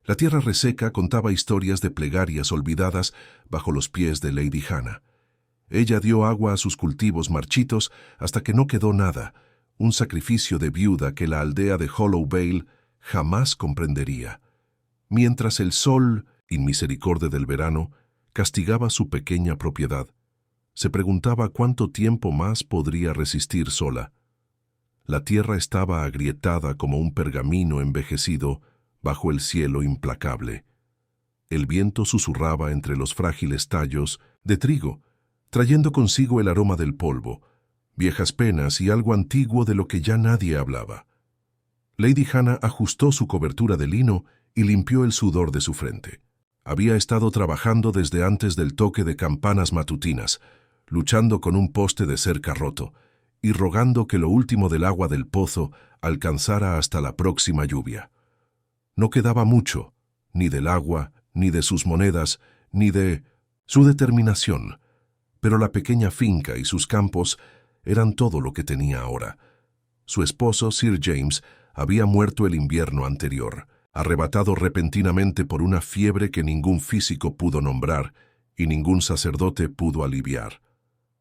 La tierra reseca contaba historias de plegarias olvidadas bajo los pies de Lady Hannah. Ella dio agua a sus cultivos marchitos hasta que no quedó nada, un sacrificio de viuda que la aldea de Hollow Vale jamás comprendería. Mientras el sol, inmisericordia del verano, castigaba su pequeña propiedad, se preguntaba cuánto tiempo más podría resistir sola. La tierra estaba agrietada como un pergamino envejecido bajo el cielo implacable. El viento susurraba entre los frágiles tallos de trigo, trayendo consigo el aroma del polvo, viejas penas y algo antiguo de lo que ya nadie hablaba. Lady Hannah ajustó su cobertura de lino y limpió el sudor de su frente. Había estado trabajando desde antes del toque de campanas matutinas, luchando con un poste de cerca roto y rogando que lo último del agua del pozo alcanzara hasta la próxima lluvia. No quedaba mucho, ni del agua, ni de sus monedas, ni de su determinación, pero la pequeña finca y sus campos eran todo lo que tenía ahora. Su esposo, Sir James, había muerto el invierno anterior, arrebatado repentinamente por una fiebre que ningún físico pudo nombrar y ningún sacerdote pudo aliviar.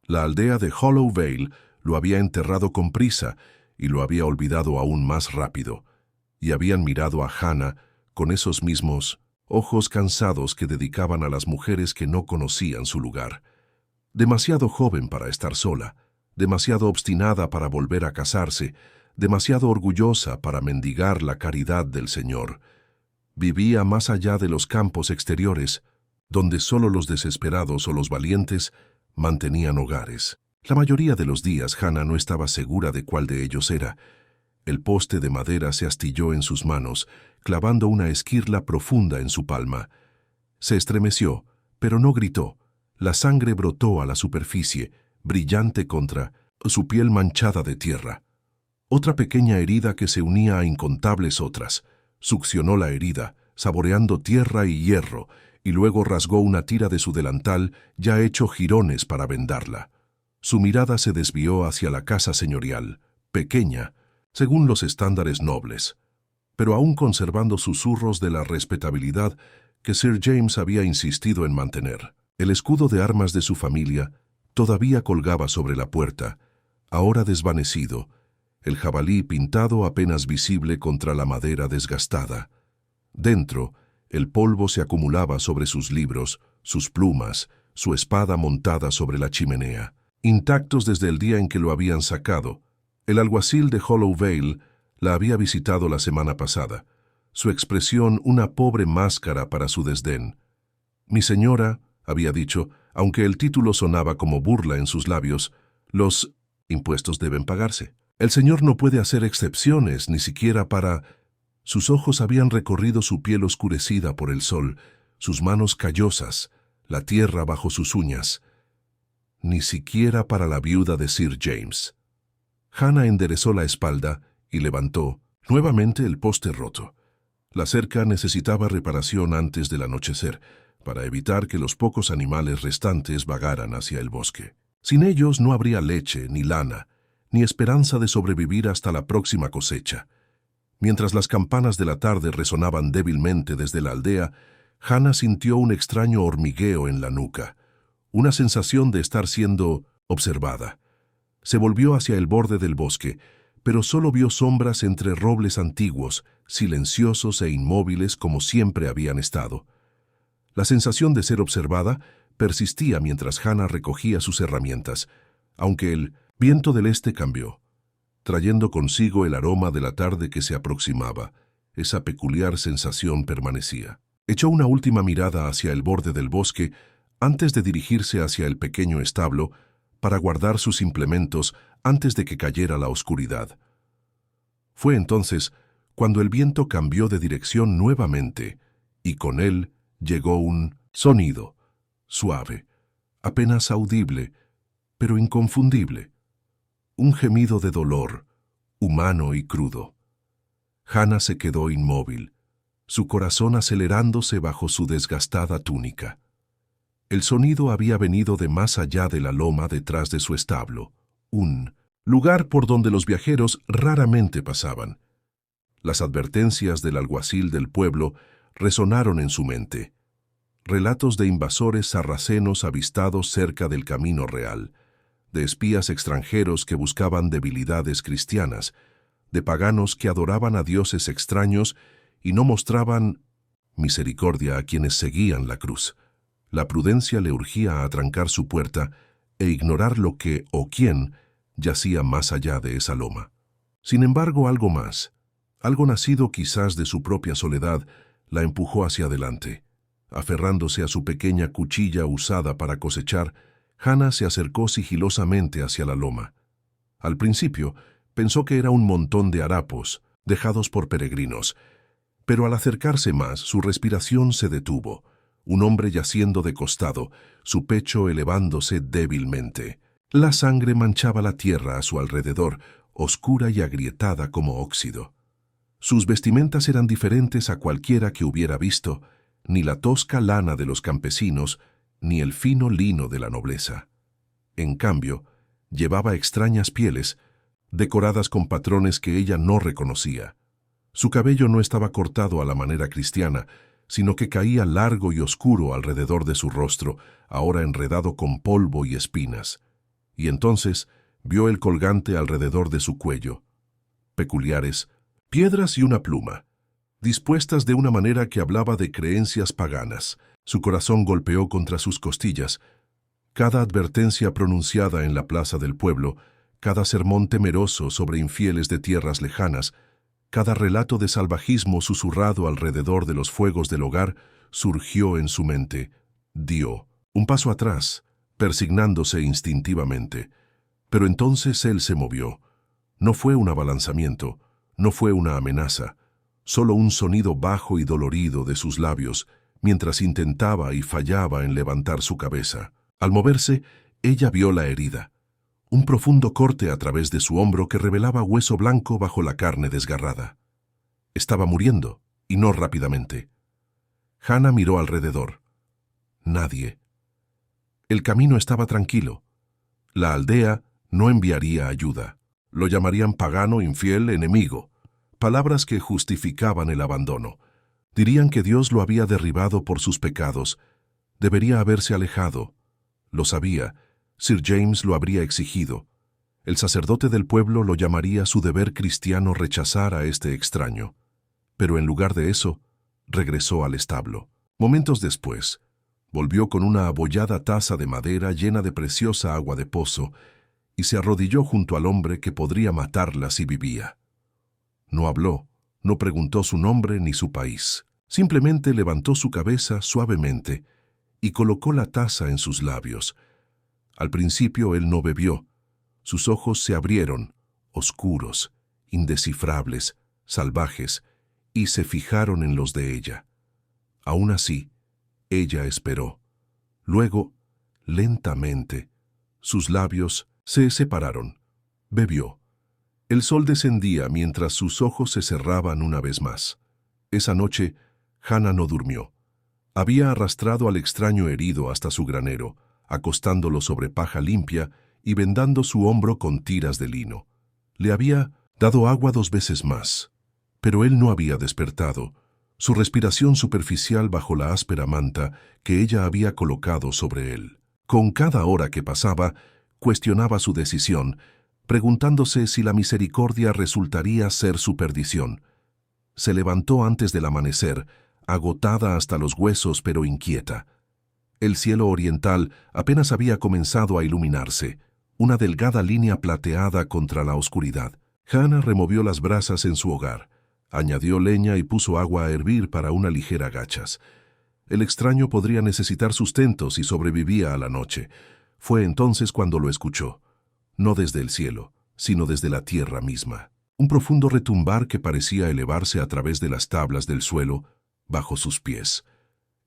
La aldea de Hollow Vale lo había enterrado con prisa y lo había olvidado aún más rápido, y habían mirado a Hannah con esos mismos ojos cansados que dedicaban a las mujeres que no conocían su lugar. Demasiado joven para estar sola, demasiado obstinada para volver a casarse, demasiado orgullosa para mendigar la caridad del Señor. Vivía más allá de los campos exteriores, donde solo los desesperados o los valientes mantenían hogares. La mayoría de los días Hannah no estaba segura de cuál de ellos era. El poste de madera se astilló en sus manos, clavando una esquirla profunda en su palma. Se estremeció, pero no gritó. La sangre brotó a la superficie, brillante contra su piel manchada de tierra. Otra pequeña herida que se unía a incontables otras. Succionó la herida, saboreando tierra y hierro, y luego rasgó una tira de su delantal ya hecho jirones para vendarla. Su mirada se desvió hacia la casa señorial, pequeña, según los estándares nobles, pero aún conservando susurros de la respetabilidad que Sir James había insistido en mantener. El escudo de armas de su familia todavía colgaba sobre la puerta, ahora desvanecido, el jabalí pintado apenas visible contra la madera desgastada. Dentro, el polvo se acumulaba sobre sus libros, sus plumas, su espada montada sobre la chimenea. Intactos desde el día en que lo habían sacado, el alguacil de Hollow Vale la había visitado la semana pasada, su expresión una pobre máscara para su desdén. «Mi señora», había dicho, aunque el título sonaba como burla en sus labios, «los impuestos deben pagarse. El señor no puede hacer excepciones, ni siquiera para...». Sus ojos habían recorrido su piel oscurecida por el sol, sus manos callosas, la tierra bajo sus uñas. Ni siquiera para la viuda de Sir James. Hannah enderezó la espalda y levantó nuevamente el poste roto. La cerca necesitaba reparación antes del anochecer, para evitar que los pocos animales restantes vagaran hacia el bosque. Sin ellos no habría leche, ni lana, ni esperanza de sobrevivir hasta la próxima cosecha. Mientras las campanas de la tarde resonaban débilmente desde la aldea, Hannah sintió un extraño hormigueo en la nuca, una sensación de estar siendo observada. Se volvió hacia el borde del bosque, pero solo vio sombras entre robles antiguos, silenciosos e inmóviles como siempre habían estado. La sensación de ser observada persistía mientras Hannah recogía sus herramientas, aunque el viento del este cambió, trayendo consigo el aroma de la tarde que se aproximaba. Esa peculiar sensación permanecía. Echó una última mirada hacia el borde del bosque antes de dirigirse hacia el pequeño establo para guardar sus implementos antes de que cayera la oscuridad. Fue entonces cuando el viento cambió de dirección nuevamente y con él llegó un sonido, suave, apenas audible, pero inconfundible. Un gemido de dolor, humano y crudo. Hannah se quedó inmóvil, su corazón acelerándose bajo su desgastada túnica. El sonido había venido de más allá de la loma detrás de su establo, un lugar por donde los viajeros raramente pasaban. Las advertencias del alguacil del pueblo resonaron en su mente. Relatos de invasores sarracenos avistados cerca del camino real, de espías extranjeros que buscaban debilidades cristianas, de paganos que adoraban a dioses extraños y no mostraban misericordia a quienes seguían la cruz. La prudencia le urgía a atrancar su puerta e ignorar lo que o quién yacía más allá de esa loma. Sin embargo, algo más, algo nacido quizás de su propia soledad, la empujó hacia adelante. Aferrándose a su pequeña cuchilla usada para cosechar, Hannah se acercó sigilosamente hacia la loma. Al principio, pensó que era un montón de harapos, dejados por peregrinos, pero al acercarse más, su respiración se detuvo. Un hombre yaciendo de costado, su pecho elevándose débilmente. La sangre manchaba la tierra a su alrededor, oscura y agrietada como óxido. Sus vestimentas eran diferentes a cualquiera que hubiera visto, ni la tosca lana de los campesinos, ni el fino lino de la nobleza. En cambio, llevaba extrañas pieles, decoradas con patrones que ella no reconocía. Su cabello no estaba cortado a la manera cristiana, sino que caía largo y oscuro alrededor de su rostro, ahora enredado con polvo y espinas. Y entonces vio el colgante alrededor de su cuello. Peculiares, piedras y una pluma, dispuestas de una manera que hablaba de creencias paganas. Su corazón golpeó contra sus costillas. Cada advertencia pronunciada en la plaza del pueblo, cada sermón temeroso sobre infieles de tierras lejanas, cada relato de salvajismo susurrado alrededor de los fuegos del hogar, surgió en su mente. Dio un paso atrás, persignándose instintivamente. Pero entonces él se movió. No fue un abalanzamiento, no fue una amenaza, solo un sonido bajo y dolorido de sus labios, mientras intentaba y fallaba en levantar su cabeza. Al moverse, ella vio la herida. Un profundo corte a través de su hombro que revelaba hueso blanco bajo la carne desgarrada. Estaba muriendo, y no rápidamente. Hannah miró alrededor. Nadie. El camino estaba tranquilo. La aldea no enviaría ayuda. Lo llamarían pagano, infiel, enemigo. Palabras que justificaban el abandono. Dirían que Dios lo había derribado por sus pecados. Debería haberse alejado. Lo sabía. Sir James lo habría exigido. El sacerdote del pueblo lo llamaría su deber cristiano rechazar a este extraño. Pero en lugar de eso, regresó al establo. Momentos después, volvió con una abollada taza de madera llena de preciosa agua de pozo y se arrodilló junto al hombre que podría matarla si vivía. No habló, no preguntó su nombre ni su país. Simplemente levantó su cabeza suavemente y colocó la taza en sus labios. Al principio él no bebió. Sus ojos se abrieron, oscuros, indescifrables, salvajes, y se fijaron en los de ella. Aún así, ella esperó. Luego, lentamente, sus labios se separaron. Bebió. El sol descendía mientras sus ojos se cerraban una vez más. Esa noche, Hannah no durmió. Había arrastrado al extraño herido hasta su granero, acostándolo sobre paja limpia y vendando su hombro con tiras de lino. Le había dado agua 2 veces más, pero él no había despertado. Su respiración superficial bajo la áspera manta que ella había colocado sobre él. Con cada hora que pasaba, cuestionaba su decisión, preguntándose si la misericordia resultaría ser su perdición. Se levantó antes del amanecer, agotada hasta los huesos pero inquieta. El cielo oriental apenas había comenzado a iluminarse, una delgada línea plateada contra la oscuridad. Hannah removió las brasas en su hogar, añadió leña y puso agua a hervir para una ligera gachas. El extraño podría necesitar sustento si sobrevivía a la noche. Fue entonces cuando lo escuchó, no desde el cielo, sino desde la tierra misma. Un profundo retumbar que parecía elevarse a través de las tablas del suelo bajo sus pies.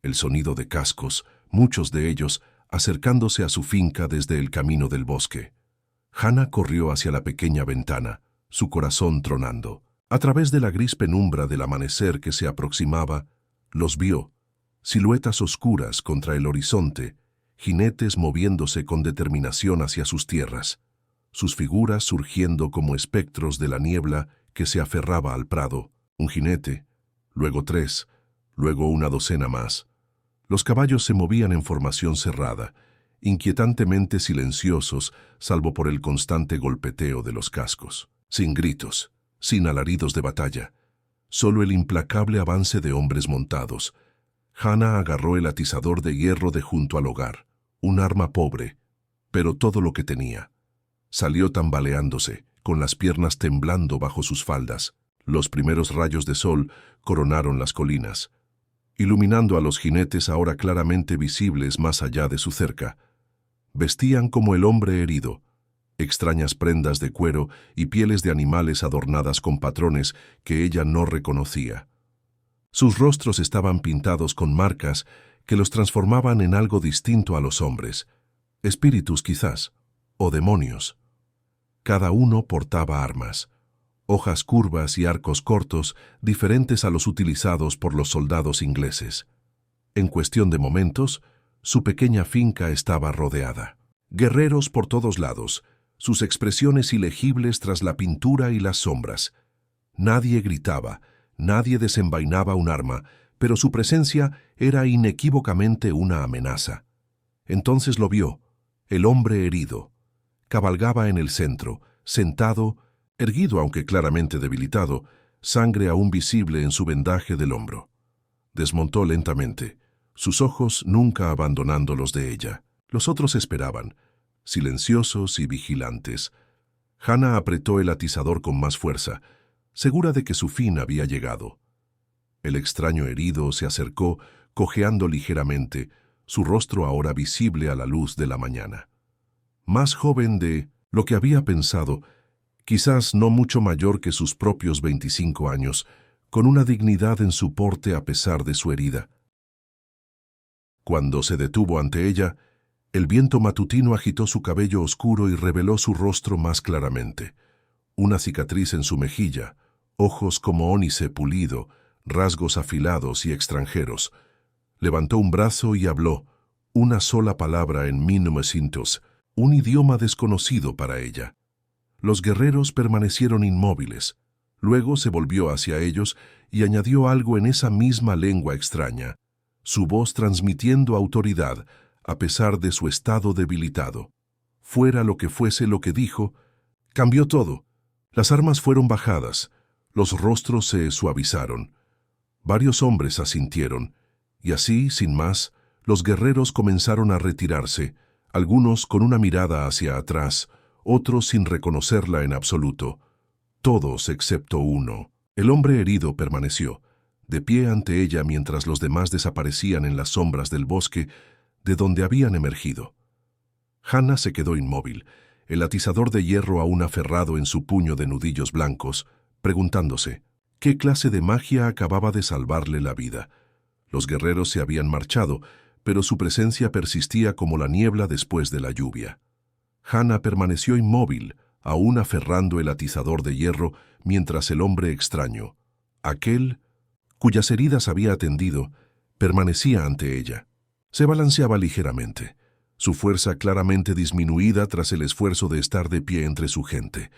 El sonido de cascos, muchos de ellos acercándose a su finca desde el camino del bosque. Hannah corrió hacia la pequeña ventana, su corazón tronando. A través de la gris penumbra del amanecer que se aproximaba, los vio, siluetas oscuras contra el horizonte, jinetes moviéndose con determinación hacia sus tierras, sus figuras surgiendo como espectros de la niebla que se aferraba al prado. Un jinete, luego 3, luego una docena más. Los caballos se movían en formación cerrada, inquietantemente silenciosos, salvo por el constante golpeteo de los cascos. Sin gritos, sin alaridos de batalla, solo el implacable avance de hombres montados. Hannah agarró el atizador de hierro de junto al hogar, un arma pobre, pero todo lo que tenía. Salió tambaleándose, con las piernas temblando bajo sus faldas. Los primeros rayos de sol coronaron las colinas, iluminando a los jinetes ahora claramente visibles más allá de su cerca. Vestían como el hombre herido, extrañas prendas de cuero y pieles de animales adornadas con patrones que ella no reconocía. Sus rostros estaban pintados con marcas que los transformaban en algo distinto a los hombres, espíritus quizás, o demonios. Cada uno portaba armas, hojas curvas y arcos cortos diferentes a los utilizados por los soldados ingleses. En cuestión de momentos, su pequeña finca estaba rodeada. Guerreros por todos lados, sus expresiones ilegibles tras la pintura y las sombras. Nadie gritaba, nadie desenvainaba un arma, pero su presencia era inequívocamente una amenaza. Entonces lo vio, el hombre herido. Cabalgaba en el centro, sentado, erguido aunque claramente debilitado, sangre aún visible en su vendaje del hombro. Desmontó lentamente, sus ojos nunca abandonando los de ella. Los otros esperaban, silenciosos y vigilantes. Hannah apretó el atizador con más fuerza, segura de que su fin había llegado. El extraño herido se acercó, cojeando ligeramente, su rostro ahora visible a la luz de la mañana. Más joven de lo que había pensado, quizás no mucho mayor que sus propios 25 años, con una dignidad en su porte a pesar de su herida. Cuando se detuvo ante ella, el viento matutino agitó su cabello oscuro y reveló su rostro más claramente. Una cicatriz en su mejilla, ojos como ónice pulido, rasgos afilados y extranjeros. Levantó un brazo y habló, una sola palabra en 1900, un idioma desconocido para ella. Los guerreros permanecieron inmóviles. Luego se volvió hacia ellos y añadió algo en esa misma lengua extraña, su voz transmitiendo autoridad, a pesar de su estado debilitado. Fuera lo que fuese lo que dijo, cambió todo. Las armas fueron bajadas, los rostros se suavizaron. Varios hombres asintieron, y así, sin más, los guerreros comenzaron a retirarse, algunos con una mirada hacia atrás, otros sin reconocerla en absoluto. Todos excepto uno. El hombre herido permaneció, de pie ante ella mientras los demás desaparecían en las sombras del bosque de donde habían emergido. Hannah se quedó inmóvil, el atizador de hierro aún aferrado en su puño de nudillos blancos, preguntándose qué clase de magia acababa de salvarle la vida. Los guerreros se habían marchado, pero su presencia persistía como la niebla después de la lluvia. Hannah permaneció inmóvil, aún aferrando el atizador de hierro, mientras el hombre extraño, aquel cuyas heridas había atendido, permanecía ante ella. Se balanceaba ligeramente, su fuerza claramente disminuida tras el esfuerzo de estar de pie entre su gente.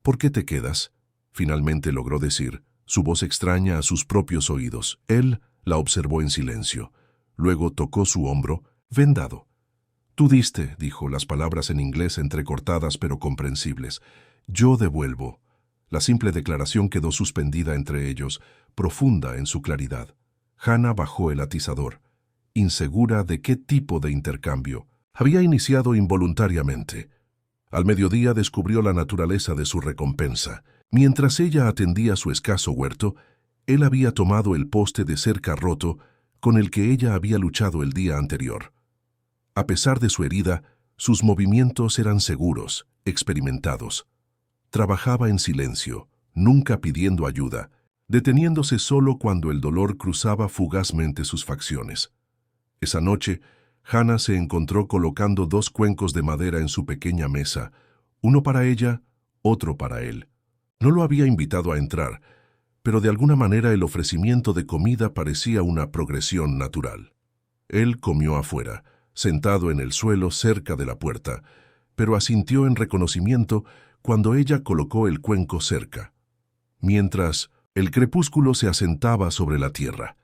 «¿Por qué te quedas?», finalmente logró decir, su voz extraña a sus propios oídos. Él la observó en silencio. Luego tocó su hombro, vendado. «Tú diste», dijo, las palabras en inglés entrecortadas pero comprensibles. «Yo devuelvo». La simple declaración quedó suspendida entre ellos, profunda en su claridad. Hannah bajó el atizador, insegura de qué tipo de intercambio. Había iniciado involuntariamente. Al mediodía descubrió la naturaleza de su recompensa. Mientras ella atendía su escaso huerto, él había tomado el poste de cerca roto con el que ella había luchado el día anterior. A pesar de su herida, sus movimientos eran seguros, experimentados. Trabajaba en silencio, nunca pidiendo ayuda, deteniéndose solo cuando el dolor cruzaba fugazmente sus facciones. Esa noche, Hannah se encontró colocando 2 cuencos de madera en su pequeña mesa, uno para ella, otro para él. No lo había invitado a entrar, pero de alguna manera el ofrecimiento de comida parecía una progresión natural. Él comió afuera, sentado en el suelo cerca de la puerta, pero asintió en reconocimiento cuando ella colocó el cuenco cerca. Mientras, el crepúsculo se asentaba sobre la tierra.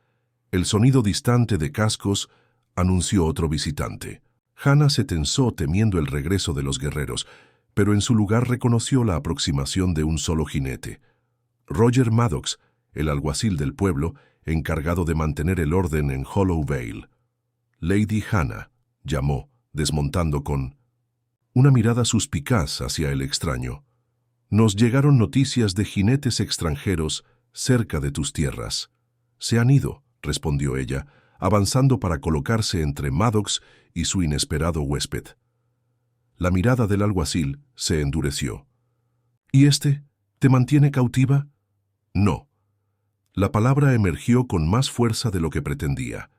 El sonido distante de cascos anunció otro visitante. Hannah se tensó temiendo el regreso de los guerreros, pero en su lugar reconoció la aproximación de un solo jinete. Roger Maddox, el alguacil del pueblo, encargado de mantener el orden en Hollow Vale. Lady Hannah, llamó, desmontando con una mirada suspicaz hacia el extraño. Nos llegaron noticias de jinetes extranjeros cerca de tus tierras. Se han ido, respondió ella, avanzando para colocarse entre Maddox y su inesperado huésped. La mirada del alguacil se endureció. ¿Y este? ¿Te mantiene cautiva? No. La palabra emergió con más fuerza de lo que pretendía.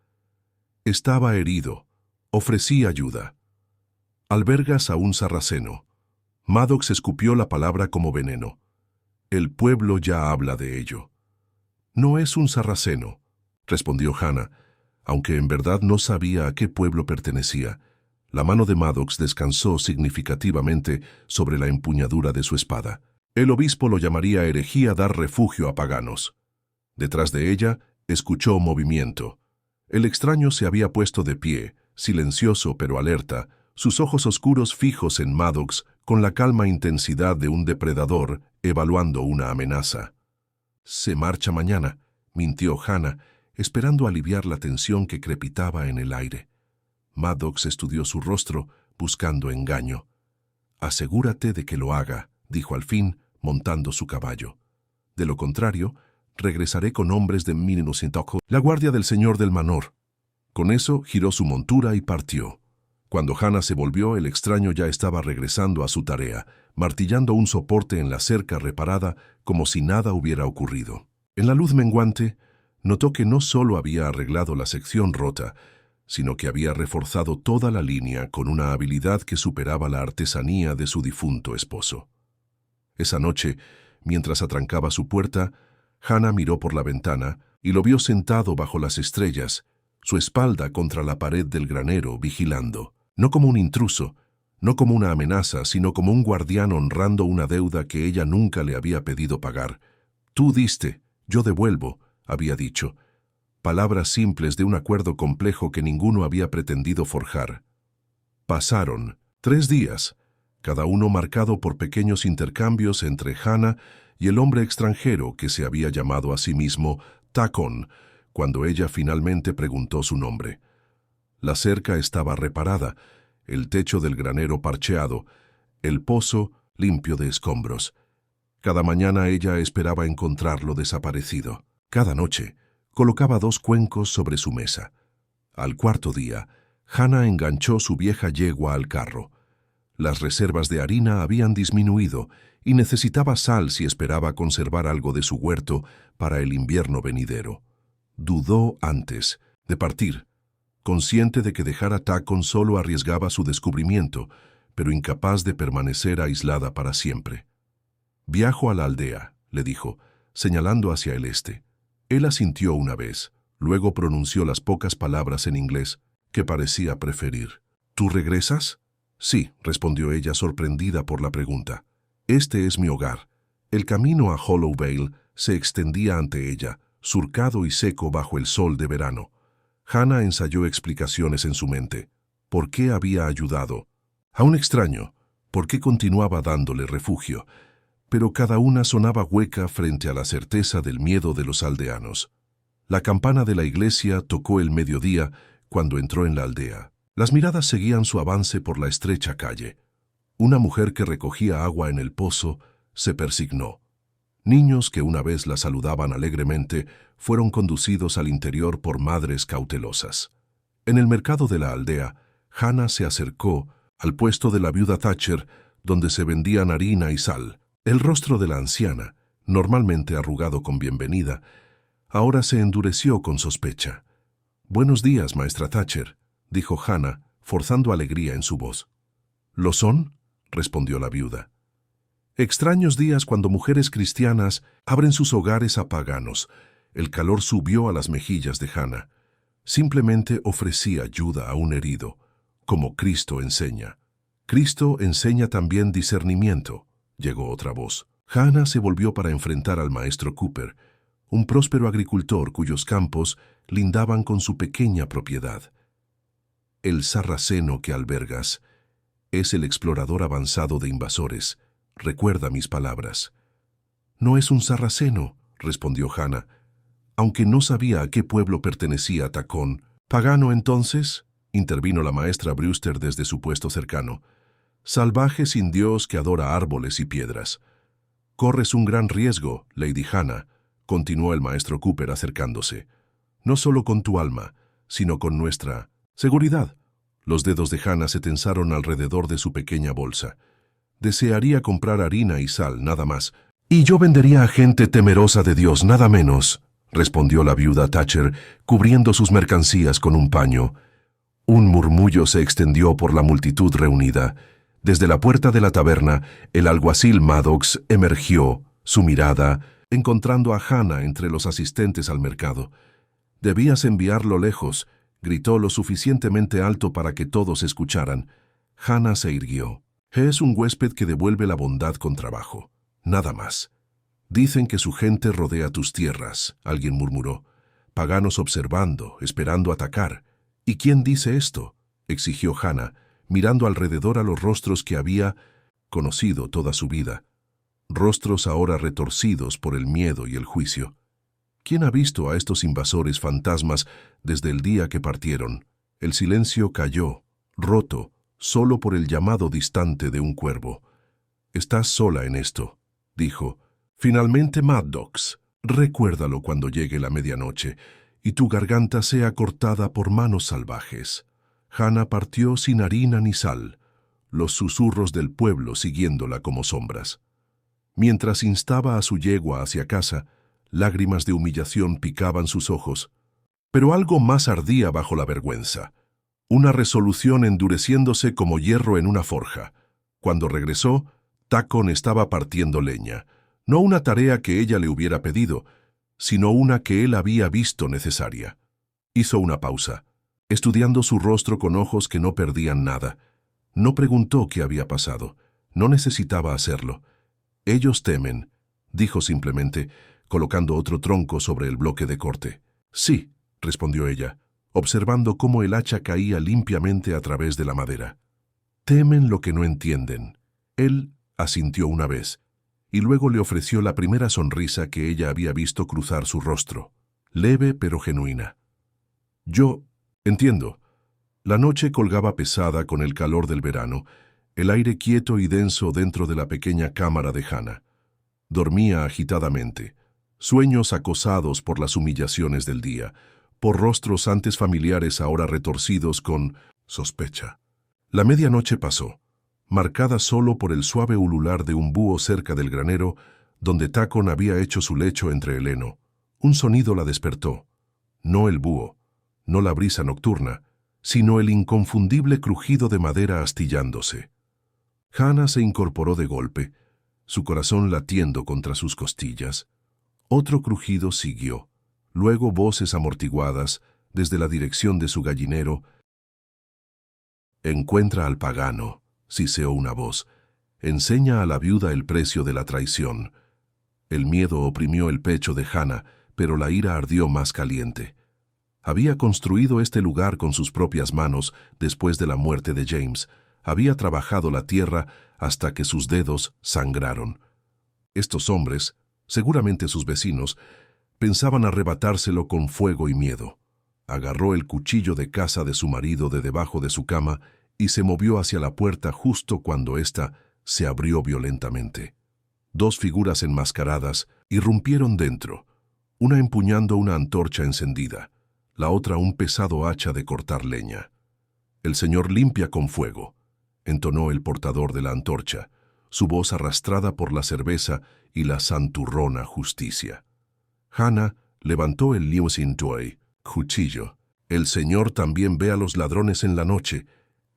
Estaba herido. Ofrecí ayuda. Albergas a un sarraceno. Maddox escupió la palabra como veneno. El pueblo ya habla de ello. No es un sarraceno, respondió Hannah, aunque en verdad no sabía a qué pueblo pertenecía. La mano de Maddox descansó significativamente sobre la empuñadura de su espada. El obispo lo llamaría herejía dar refugio a paganos. Detrás de ella, escuchó movimiento. El extraño se había puesto de pie, silencioso pero alerta, sus ojos oscuros fijos en Maddox con la calma intensidad de un depredador evaluando una amenaza. Se marcha mañana, mintió Hannah, esperando aliviar la tensión que crepitaba en el aire. Maddox estudió su rostro, buscando engaño. Asegúrate de que lo haga, dijo al fin, montando su caballo. De lo contrario, regresaré con hombres de Minusintoko, la guardia del señor del Manor. Con eso giró su montura y partió. Cuando Hannah se volvió, el extraño ya estaba regresando a su tarea, martillando un soporte en la cerca reparada como si nada hubiera ocurrido. En la luz menguante, notó que no solo había arreglado la sección rota, sino que había reforzado toda la línea con una habilidad que superaba la artesanía de su difunto esposo. Esa noche, mientras atrancaba su puerta, Hannah miró por la ventana y lo vio sentado bajo las estrellas, su espalda contra la pared del granero, vigilando. No como un intruso, no como una amenaza, sino como un guardián honrando una deuda que ella nunca le había pedido pagar. Tú diste, yo devuelvo, había dicho. Palabras simples de un acuerdo complejo que ninguno había pretendido forjar. Pasaron 3 días, cada uno marcado por pequeños intercambios entre Hannah y el hombre extranjero que se había llamado a sí mismo Tacon, cuando ella finalmente preguntó su nombre. La cerca estaba reparada, el techo del granero parcheado, el pozo limpio de escombros. Cada mañana ella esperaba encontrarlo desaparecido. Cada noche colocaba 2 cuencos sobre su mesa. Al 4.º día, Hannah enganchó su vieja yegua al carro. Las reservas de harina habían disminuido y necesitaba sal si esperaba conservar algo de su huerto para el invierno venidero. Dudó antes de partir, consciente de que dejar a Tacon solo arriesgaba su descubrimiento, pero incapaz de permanecer aislada para siempre. «Viajo a la aldea», le dijo, señalando hacia el este. Él asintió una vez, luego pronunció las pocas palabras en inglés que parecía preferir. «¿Tú regresas?» «Sí», respondió ella sorprendida por la pregunta. «Este es mi hogar». El camino a Hollow Vale se extendía ante ella, surcado y seco bajo el sol de verano. Hannah ensayó explicaciones en su mente. ¿Por qué había ayudado a un extraño? ¿Por qué continuaba dándole refugio? Pero cada una sonaba hueca frente a la certeza del miedo de los aldeanos. La campana de la iglesia tocó el mediodía cuando entró en la aldea. Las miradas seguían su avance por la estrecha calle. Una mujer que recogía agua en el pozo se persignó. Niños que una vez la saludaban alegremente fueron conducidos al interior por madres cautelosas. En el mercado de la aldea, Hannah se acercó al puesto de la viuda Thatcher, donde se vendían harina y sal. El rostro de la anciana, normalmente arrugado con bienvenida, ahora se endureció con sospecha. «Buenos días, maestra Thatcher», dijo Hannah, forzando alegría en su voz. «¿Lo son?», respondió la viuda. Extraños días cuando mujeres cristianas abren sus hogares a paganos. El calor subió a las mejillas de Hannah. Simplemente ofrecí ayuda a un herido, como Cristo enseña. Cristo enseña también discernimiento, llegó otra voz. Hannah se volvió para enfrentar al maestro Cooper. un próspero agricultor cuyos campos lindaban con su pequeña propiedad. El sarraceno que albergas es el explorador avanzado de invasores. Recuerda mis palabras. No es un sarraceno, respondió Hannah, aunque no sabía a qué pueblo pertenecía Tacón. ¿Pagano entonces?, intervino la maestra Brewster desde su puesto cercano. Salvaje sin Dios que adora árboles y piedras. Corres un gran riesgo, Lady Hannah, continuó el maestro Cooper acercándose. No solo con tu alma, sino con nuestra seguridad. Los dedos de Hannah se tensaron alrededor de su pequeña bolsa. Desearía comprar harina y sal, nada más. Y yo vendería a gente temerosa de Dios, nada menos, respondió la viuda Thatcher, cubriendo sus mercancías con un paño. Un murmullo se extendió por la multitud reunida. Desde la puerta de la taberna, el alguacil Maddox emergió, su mirada, encontrando a Hannah entre los asistentes al mercado. «Debías enviarlo lejos», gritó lo suficientemente alto para que todos escucharan. Hannah se irguió. «Es un huésped que devuelve la bondad con trabajo. Nada más». «Dicen que su gente rodea tus tierras», alguien murmuró. «Paganos observando, esperando atacar». «¿Y quién dice esto?», exigió Hannah, mirando alrededor a los rostros que había conocido toda su vida. Rostros ahora retorcidos por el miedo y el juicio. ¿Quién ha visto a estos invasores fantasmas desde el día que partieron? El silencio cayó, roto, solo por el llamado distante de un cuervo. «Estás sola en esto», dijo. «Finalmente, Maddox, recuérdalo cuando llegue la medianoche y tu garganta sea cortada por manos salvajes». Hannah partió sin harina ni sal, los susurros del pueblo siguiéndola como sombras. Mientras instaba a su yegua hacia casa, lágrimas de humillación picaban sus ojos, pero algo más ardía bajo la vergüenza. Una resolución endureciéndose como hierro en una forja. Cuando regresó, Tacón estaba partiendo leña, no una tarea que ella le hubiera pedido, sino una que él había visto necesaria. Hizo una pausa, estudiando su rostro con ojos que no perdían nada. No preguntó qué había pasado, no necesitaba hacerlo. «Ellos temen», dijo simplemente, colocando otro tronco sobre el bloque de corte. «Sí», respondió ella, observando cómo el hacha caía limpiamente a través de la madera. «Temen lo que no entienden». Él asintió una vez, y luego le ofreció la primera sonrisa que ella había visto cruzar su rostro, leve pero genuina. «Yo entiendo». La noche colgaba pesada con el calor del verano, el aire quieto y denso dentro de la pequeña cámara de Hannah. Dormía agitadamente, sueños acosados por las humillaciones del día, por rostros antes familiares ahora retorcidos con sospecha. La medianoche pasó, marcada solo por el suave ulular de un búho cerca del granero, donde Tacón había hecho su lecho entre el heno. Un sonido la despertó. No el búho, no la brisa nocturna, sino el inconfundible crujido de madera astillándose. Hannah se incorporó de golpe, su corazón latiendo contra sus costillas. Otro crujido siguió, luego voces amortiguadas desde la dirección de su gallinero. «Encuentra al pagano», siseó una voz. «Enseña a la viuda el precio de la traición». El miedo oprimió el pecho de Hannah, pero la ira ardió más caliente. Había construido este lugar con sus propias manos después de la muerte de James. Había trabajado la tierra hasta que sus dedos sangraron. Estos hombres, seguramente sus vecinos, pensaban arrebatárselo con fuego y miedo. Agarró el cuchillo de caza de su marido de debajo de su cama y se movió hacia la puerta justo cuando ésta se abrió violentamente. Dos figuras enmascaradas irrumpieron dentro, una empuñando una antorcha encendida, la otra un pesado hacha de cortar leña. «El señor limpia con fuego», entonó el portador de la antorcha, su voz arrastrada por la cerveza y la santurrona justicia. Hannah levantó el Liusin Toy, cuchillo. «El señor también ve a los ladrones en la noche».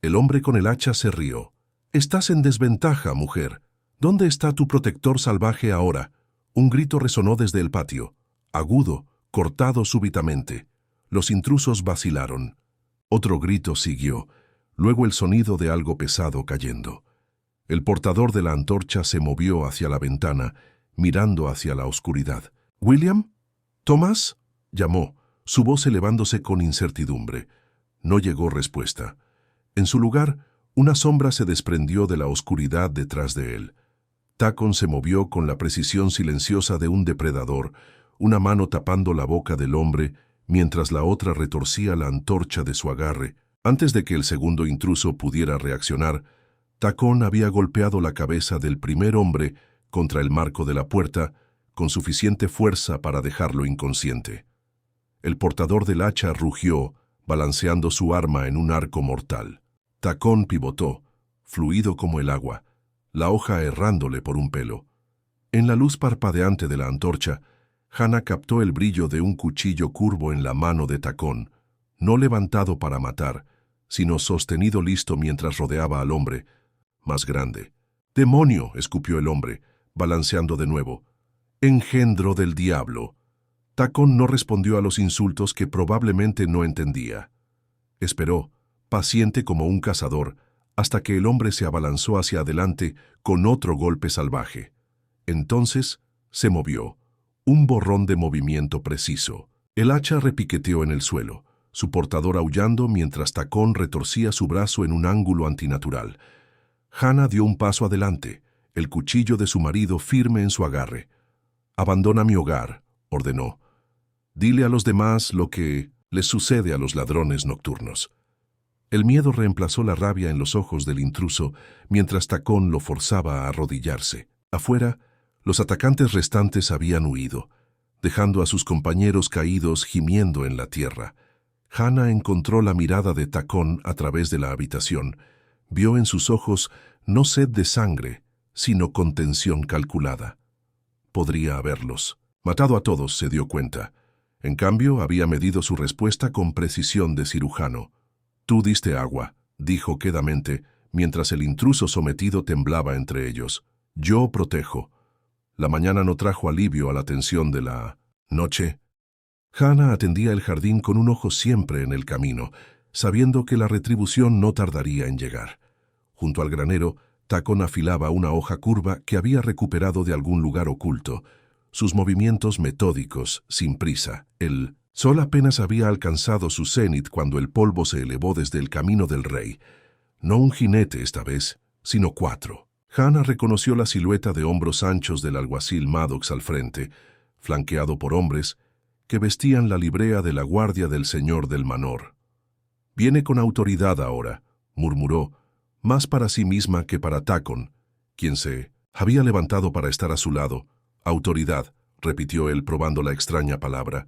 El hombre con el hacha se rió. «Estás en desventaja, mujer. ¿Dónde está tu protector salvaje ahora?» Un grito resonó desde el patio, agudo, cortado súbitamente. Los intrusos vacilaron. Otro grito siguió, luego el sonido de algo pesado cayendo. El portador de la antorcha se movió hacia la ventana, mirando hacia la oscuridad. «¿William?», —¿Tomás? —llamó, su voz elevándose con incertidumbre. No llegó respuesta. En su lugar, una sombra se desprendió de la oscuridad detrás de él. Tacon se movió con la precisión silenciosa de un depredador, una mano tapando la boca del hombre, mientras la otra retorcía la antorcha de su agarre. Antes de que el segundo intruso pudiera reaccionar, Tacon había golpeado la cabeza del primer hombre contra el marco de la puerta, con suficiente fuerza para dejarlo inconsciente. El portador del hacha rugió, balanceando su arma en un arco mortal. Tacon pivotó, fluido como el agua, la hoja errándole por un pelo. En la luz parpadeante de la antorcha, Hannah captó el brillo de un cuchillo curvo en la mano de Tacon, no levantado para matar, sino sostenido listo mientras rodeaba al hombre, más grande. «¡Demonio!», escupió el hombre, balanceando de nuevo. «¡Engendro del diablo!». Tacon no respondió a los insultos que probablemente no entendía. Esperó, paciente como un cazador, hasta que el hombre se abalanzó hacia adelante con otro golpe salvaje. Entonces se movió, un borrón de movimiento preciso. El hacha repiqueteó en el suelo, su portador aullando mientras Tacon retorcía su brazo en un ángulo antinatural. Hannah dio un paso adelante, el cuchillo de su marido firme en su agarre. «Abandona mi hogar», ordenó. «Dile a los demás lo que les sucede a los ladrones nocturnos». El miedo reemplazó la rabia en los ojos del intruso mientras Tacon lo forzaba a arrodillarse. Afuera, los atacantes restantes habían huido, dejando a sus compañeros caídos gimiendo en la tierra. Hannah encontró la mirada de Tacon a través de la habitación. Vio en sus ojos no sed de sangre, sino contención calculada. Podría haberlos matado a todos, se dio cuenta. En cambio, había medido su respuesta con precisión de cirujano. «Tú diste agua», dijo quedamente, mientras el intruso sometido temblaba entre ellos. «Yo protejo». La mañana no trajo alivio a la tensión de la noche. Hannah atendía el jardín con un ojo siempre en el camino, sabiendo que la retribución no tardaría en llegar. Junto al granero, Tacon afilaba una hoja curva que había recuperado de algún lugar oculto, sus movimientos metódicos, sin prisa. El sol apenas había alcanzado su cenit cuando el polvo se elevó desde el camino del rey. No un jinete esta vez, sino 4. Hannah reconoció la silueta de hombros anchos del alguacil Maddox al frente, flanqueado por hombres que vestían la librea de la guardia del señor del manor. «Viene con autoridad ahora», murmuró, más para sí misma que para Tacon, quien se había levantado para estar a su lado. «Autoridad», repitió él probando la extraña palabra.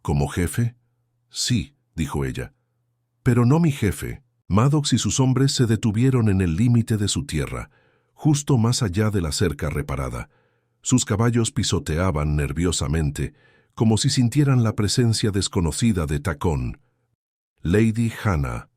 «¿Como jefe?» «Sí», dijo ella. «Pero no mi jefe». Maddox y sus hombres se detuvieron en el límite de su tierra, justo más allá de la cerca reparada. Sus caballos pisoteaban nerviosamente, como si sintieran la presencia desconocida de Tacon. «Lady Hannah»,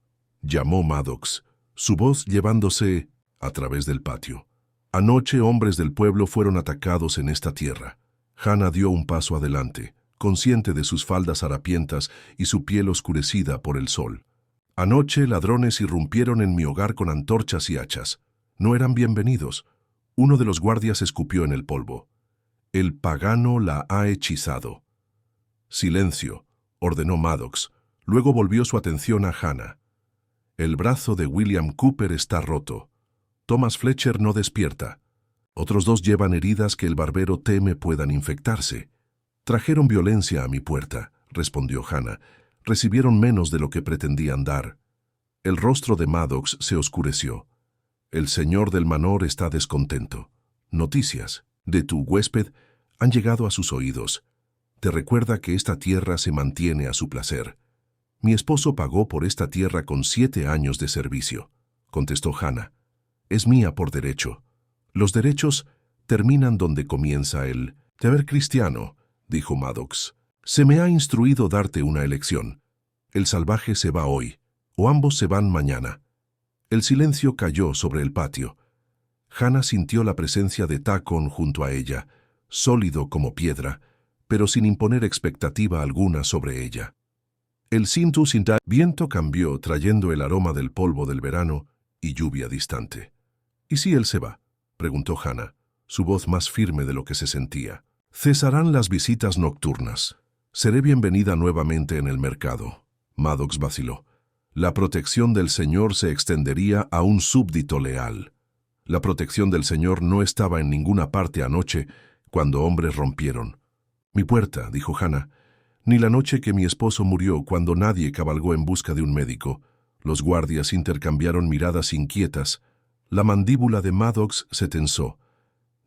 llamó Maddox, su voz llevándose a través del patio. «Anoche hombres del pueblo fueron atacados en esta tierra». Hannah dio un paso adelante, consciente de sus faldas harapientas y su piel oscurecida por el sol. «Anoche ladrones irrumpieron en mi hogar con antorchas y hachas. No eran bienvenidos». Uno de los guardias escupió en el polvo. «El pagano la ha hechizado». «Silencio», ordenó Maddox. Luego volvió su atención a Hannah. «El brazo de William Cooper está roto. Thomas Fletcher no despierta. Otros 2 llevan heridas que el barbero teme puedan infectarse». «Trajeron violencia a mi puerta», respondió Hannah. «Recibieron menos de lo que pretendían dar». El rostro de Maddox se oscureció. «El señor del manor está descontento. Noticias de tu huésped han llegado a sus oídos. Te recuerda que esta tierra se mantiene a su placer». «Mi esposo pagó por esta tierra con 7 años de servicio», contestó Hannah. «Es mía por derecho. Los derechos terminan donde comienza el deber cristiano», dijo Maddox. «Se me ha instruido darte una elección. El salvaje se va hoy, o ambos se van mañana». El silencio cayó sobre el patio. Hannah sintió la presencia de Tacon junto a ella, sólido como piedra, pero sin imponer expectativa alguna sobre ella. El viento cambió trayendo el aroma del polvo del verano y lluvia distante. «¿Y si él se va?», preguntó Hannah, su voz más firme de lo que se sentía. Cesarán las visitas nocturnas. Seré bienvenida nuevamente en el mercado. Maddox vaciló. La protección del Señor se extendería a un súbdito leal. La protección del Señor no estaba en ninguna parte anoche, cuando hombres rompieron. Mi puerta, dijo Hannah, ni la noche que mi esposo murió cuando nadie cabalgó en busca de un médico. Los guardias intercambiaron miradas inquietas. La mandíbula de Maddox se tensó.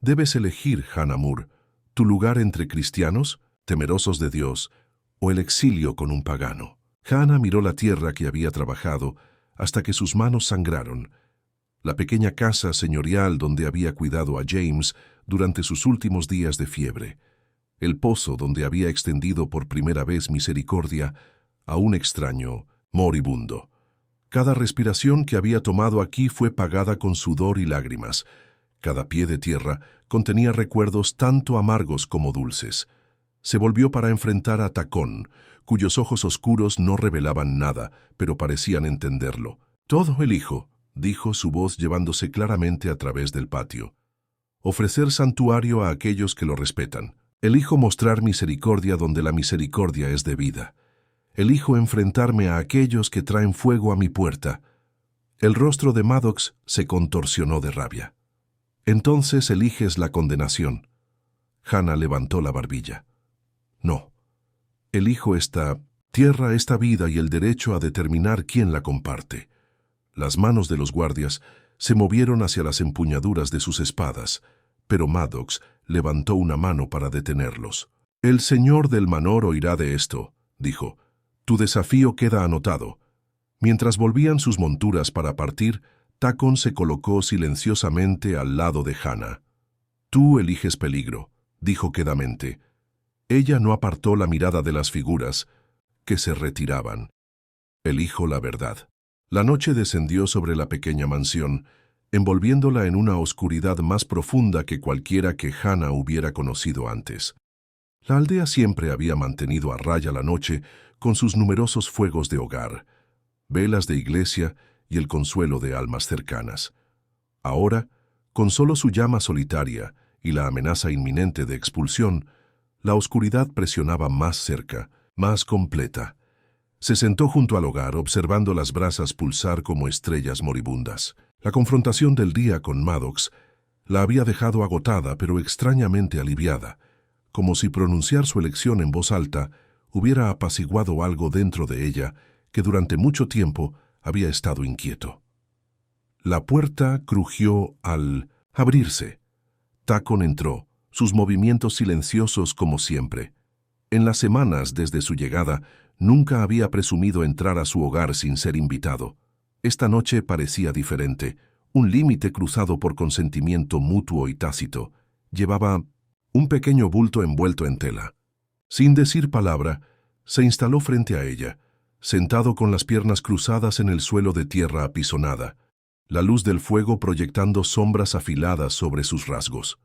Debes elegir, Hannah Moore, tu lugar entre cristianos, temerosos de Dios, o el exilio con un pagano. Hannah miró la tierra que había trabajado hasta que sus manos sangraron. La pequeña casa señorial donde había cuidado a James durante sus últimos días de fiebre. El pozo donde había extendido por primera vez misericordia a un extraño moribundo. Cada respiración que había tomado aquí fue pagada con sudor y lágrimas. Cada pie de tierra contenía recuerdos tanto amargos como dulces. Se volvió para enfrentar a Tacón, cuyos ojos oscuros no revelaban nada, pero parecían entenderlo. «Todo elijo», dijo su voz llevándose claramente a través del patio. «Ofrecer santuario a aquellos que lo respetan. Elijo mostrar misericordia donde la misericordia es debida. Elijo enfrentarme a aquellos que traen fuego a mi puerta». El rostro de Maddox se contorsionó de rabia. «Entonces eliges la condenación». Hannah levantó la barbilla. «No. Elijo esta tierra, esta vida y el derecho a determinar quién la comparte». Las manos de los guardias se movieron hacia las empuñaduras de sus espadas, pero Maddox levantó una mano para detenerlos. «El señor del manor oirá de esto», dijo. «Tu desafío queda anotado». Mientras volvían sus monturas para partir, Tacón se colocó silenciosamente al lado de Hannah. «Tú eliges peligro», dijo quedamente. Ella no apartó la mirada de las figuras, que se retiraban. «Elijo la verdad». La noche descendió sobre la pequeña mansión, envolviéndola en una oscuridad más profunda que cualquiera que Hannah hubiera conocido antes. La aldea siempre había mantenido a raya la noche con sus numerosos fuegos de hogar, velas de iglesia y el consuelo de almas cercanas. Ahora, con solo su llama solitaria y la amenaza inminente de expulsión, la oscuridad presionaba más cerca, más completa. Se sentó junto al hogar, observando las brasas pulsar como estrellas moribundas. La confrontación del día con Maddox la había dejado agotada, pero extrañamente aliviada, como si pronunciar su elección en voz alta hubiera apaciguado algo dentro de ella que durante mucho tiempo había estado inquieto. La puerta crujió al abrirse. Tacón entró, sus movimientos silenciosos como siempre. En las semanas desde su llegada, nunca había presumido entrar a su hogar sin ser invitado. Esta noche parecía diferente, un límite cruzado por consentimiento mutuo y tácito. Llevaba un pequeño bulto envuelto en tela. Sin decir palabra, se instaló frente a ella, sentado con las piernas cruzadas en el suelo de tierra apisonada, la luz del fuego proyectando sombras afiladas sobre sus rasgos.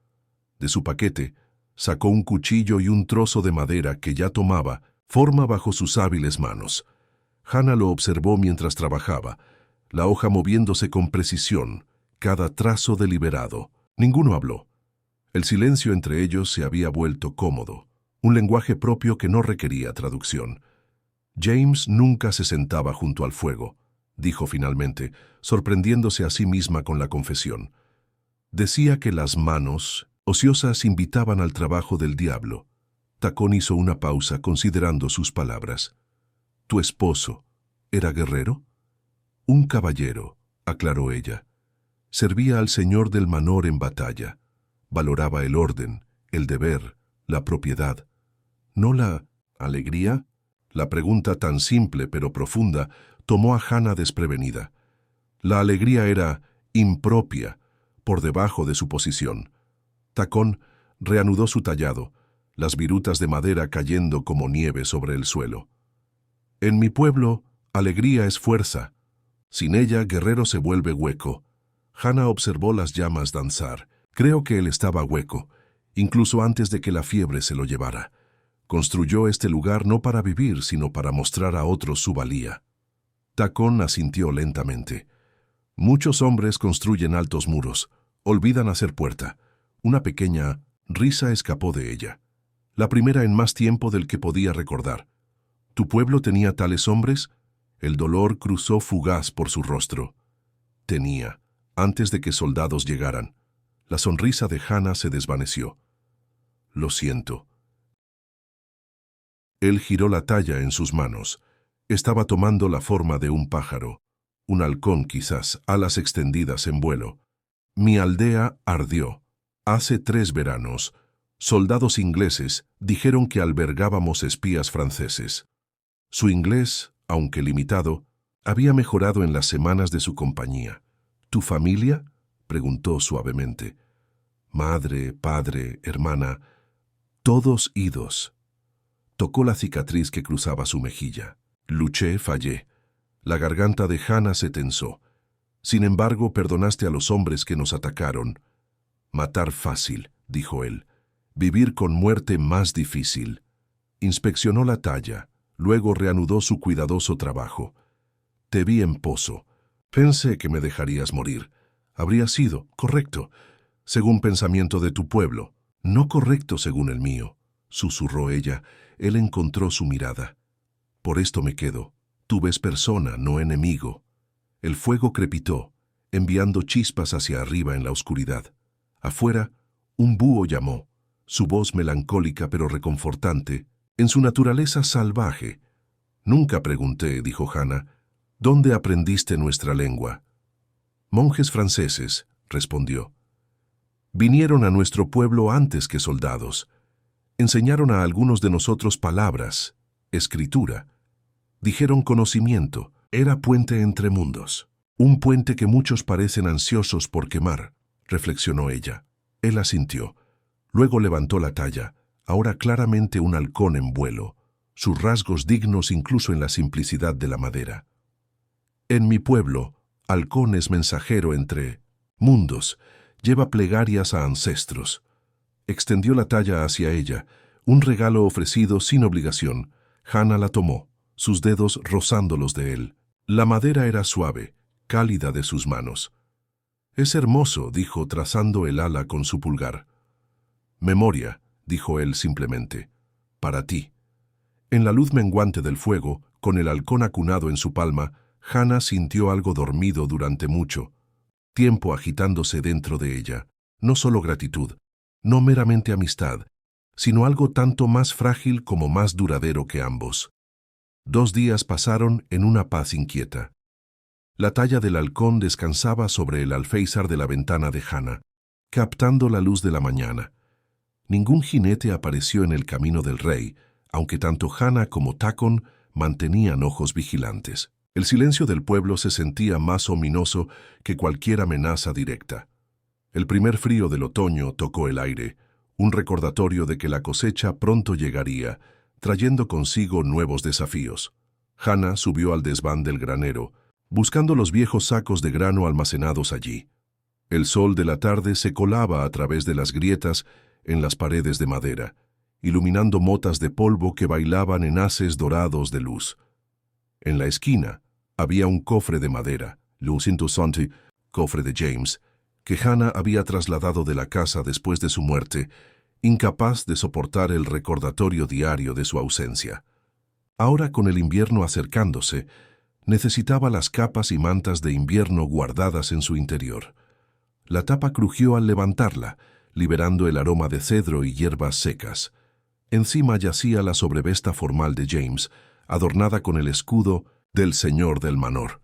De su paquete, sacó un cuchillo y un trozo de madera que ya tomaba forma bajo sus hábiles manos. Hannah lo observó mientras trabajaba, la hoja moviéndose con precisión, cada trazo deliberado. Ninguno habló. El silencio entre ellos se había vuelto cómodo, un lenguaje propio que no requería traducción. James nunca se sentaba junto al fuego, dijo finalmente, sorprendiéndose a sí misma con la confesión. Decía que las manos ociosas invitaban al trabajo del diablo. Tacón hizo una pausa considerando sus palabras. «¿Tu esposo era guerrero?» «Un caballero», aclaró ella. «Servía al señor del manor en batalla. Valoraba el orden, el deber, la propiedad. ¿No la alegría?» La pregunta tan simple pero profunda tomó a Hannah desprevenida. La alegría era impropia, por debajo de su posición. Tacón reanudó su tallado, las virutas de madera cayendo como nieve sobre el suelo. «En mi pueblo, alegría es fuerza. Sin ella, guerrero se vuelve hueco». Hannah observó las llamas danzar. Creo que él estaba hueco, incluso antes de que la fiebre se lo llevara. Construyó este lugar no para vivir, sino para mostrar a otros su valía. Tacón asintió lentamente. «Muchos hombres construyen altos muros, olvidan hacer puerta». Una pequeña risa escapó de ella. La primera en más tiempo del que podía recordar. ¿Tu pueblo tenía tales hombres? El dolor cruzó fugaz por su rostro. Tenía, antes de que soldados llegaran. La sonrisa de Hannah se desvaneció. Lo siento. Él giró la talla en sus manos. Estaba tomando la forma de un pájaro. Un halcón quizás, alas extendidas en vuelo. Mi aldea ardió. Hace 3 veranos, soldados ingleses dijeron que albergábamos espías franceses. Su inglés, aunque limitado, había mejorado en las semanas de su compañía. ¿Tu familia?, preguntó suavemente. Madre, padre, hermana, todos idos. Tocó la cicatriz que cruzaba su mejilla. Luché, fallé. La garganta de Hannah se tensó. Sin embargo, perdonaste a los hombres que nos atacaron. Matar fácil, dijo él. Vivir con muerte más difícil. Inspeccionó la talla, luego reanudó su cuidadoso trabajo. Te vi en pozo. Pensé que me dejarías morir. Habría sido correcto, según pensamiento de tu pueblo. No correcto según el mío, susurró ella. Él encontró su mirada. Por esto me quedo. Tú ves persona, no enemigo. El fuego crepitó, enviando chispas hacia arriba en la oscuridad. Afuera, un búho llamó, su voz melancólica pero reconfortante, en su naturaleza salvaje. Nunca pregunté, dijo Hannah, ¿dónde aprendiste nuestra lengua? Monjes franceses, respondió. Vinieron a nuestro pueblo antes que soldados. Enseñaron a algunos de nosotros palabras, escritura. Dijeron conocimiento, era puente entre mundos. Un puente que muchos parecen ansiosos por quemar, reflexionó ella. Él asintió. Luego levantó la talla, ahora claramente un halcón en vuelo, sus rasgos dignos incluso en la simplicidad de la madera. En mi pueblo, halcón es mensajero entre mundos, lleva plegarias a ancestros. Extendió la talla hacia ella, un regalo ofrecido sin obligación. Hannah la tomó, sus dedos rozando los de él. La madera era suave, cálida de sus manos. Es hermoso, dijo trazando el ala con su pulgar. Memoria, dijo él simplemente, para ti. En la luz menguante del fuego, con el halcón acunado en su palma, Hannah sintió algo dormido durante mucho tiempo agitándose dentro de ella. No solo gratitud, no meramente amistad, sino algo tanto más frágil como más duradero que ambos. 2 días pasaron en una paz inquieta. La talla del halcón descansaba sobre el alféizar de la ventana de Hannah, captando la luz de la mañana. Ningún jinete apareció en el camino del rey, aunque tanto Hannah como Tacon mantenían ojos vigilantes. El silencio del pueblo se sentía más ominoso que cualquier amenaza directa. El primer frío del otoño tocó el aire, un recordatorio de que la cosecha pronto llegaría, trayendo consigo nuevos desafíos. Hannah subió al desván del granero, buscando los viejos sacos de grano almacenados allí. El sol de la tarde se colaba a través de las grietas en las paredes de madera, iluminando motas de polvo que bailaban en haces dorados de luz. En la esquina había un cofre de madera, Lucinto-Santi, cofre de James, que Hannah había trasladado de la casa después de su muerte, incapaz de soportar el recordatorio diario de su ausencia. Ahora, con el invierno acercándose, necesitaba las capas y mantas de invierno guardadas en su interior. La tapa crujió al levantarla, liberando el aroma de cedro y hierbas secas. Encima yacía la sobrevesta formal de James, adornada con el escudo del señor del manor.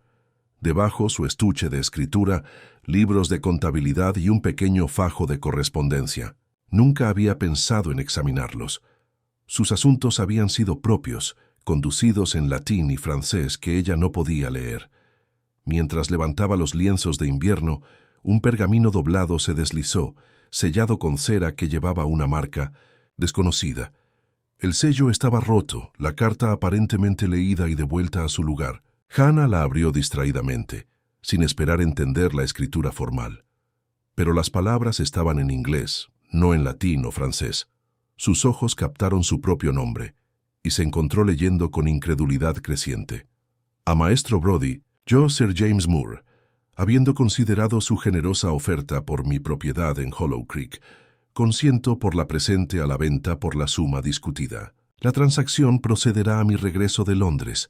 Debajo, su estuche de escritura, libros de contabilidad y un pequeño fajo de correspondencia. Nunca había pensado en examinarlos. Sus asuntos habían sido propios, conducidos en latín y francés que ella no podía leer. Mientras levantaba los lienzos de invierno, un pergamino doblado se deslizó, sellado con cera que llevaba una marca desconocida. El sello estaba roto, la carta aparentemente leída y devuelta a su lugar. Hannah la abrió distraídamente, sin esperar entender la escritura formal. Pero las palabras estaban en inglés, no en latín o francés. Sus ojos captaron su propio nombre, y se encontró leyendo con incredulidad creciente. A Maestro Brodie, yo, Sir James Moore, habiendo considerado su generosa oferta por mi propiedad en Hollow Creek, Consiento por la presente a la venta por la suma discutida. La transacción procederá a mi regreso de Londres,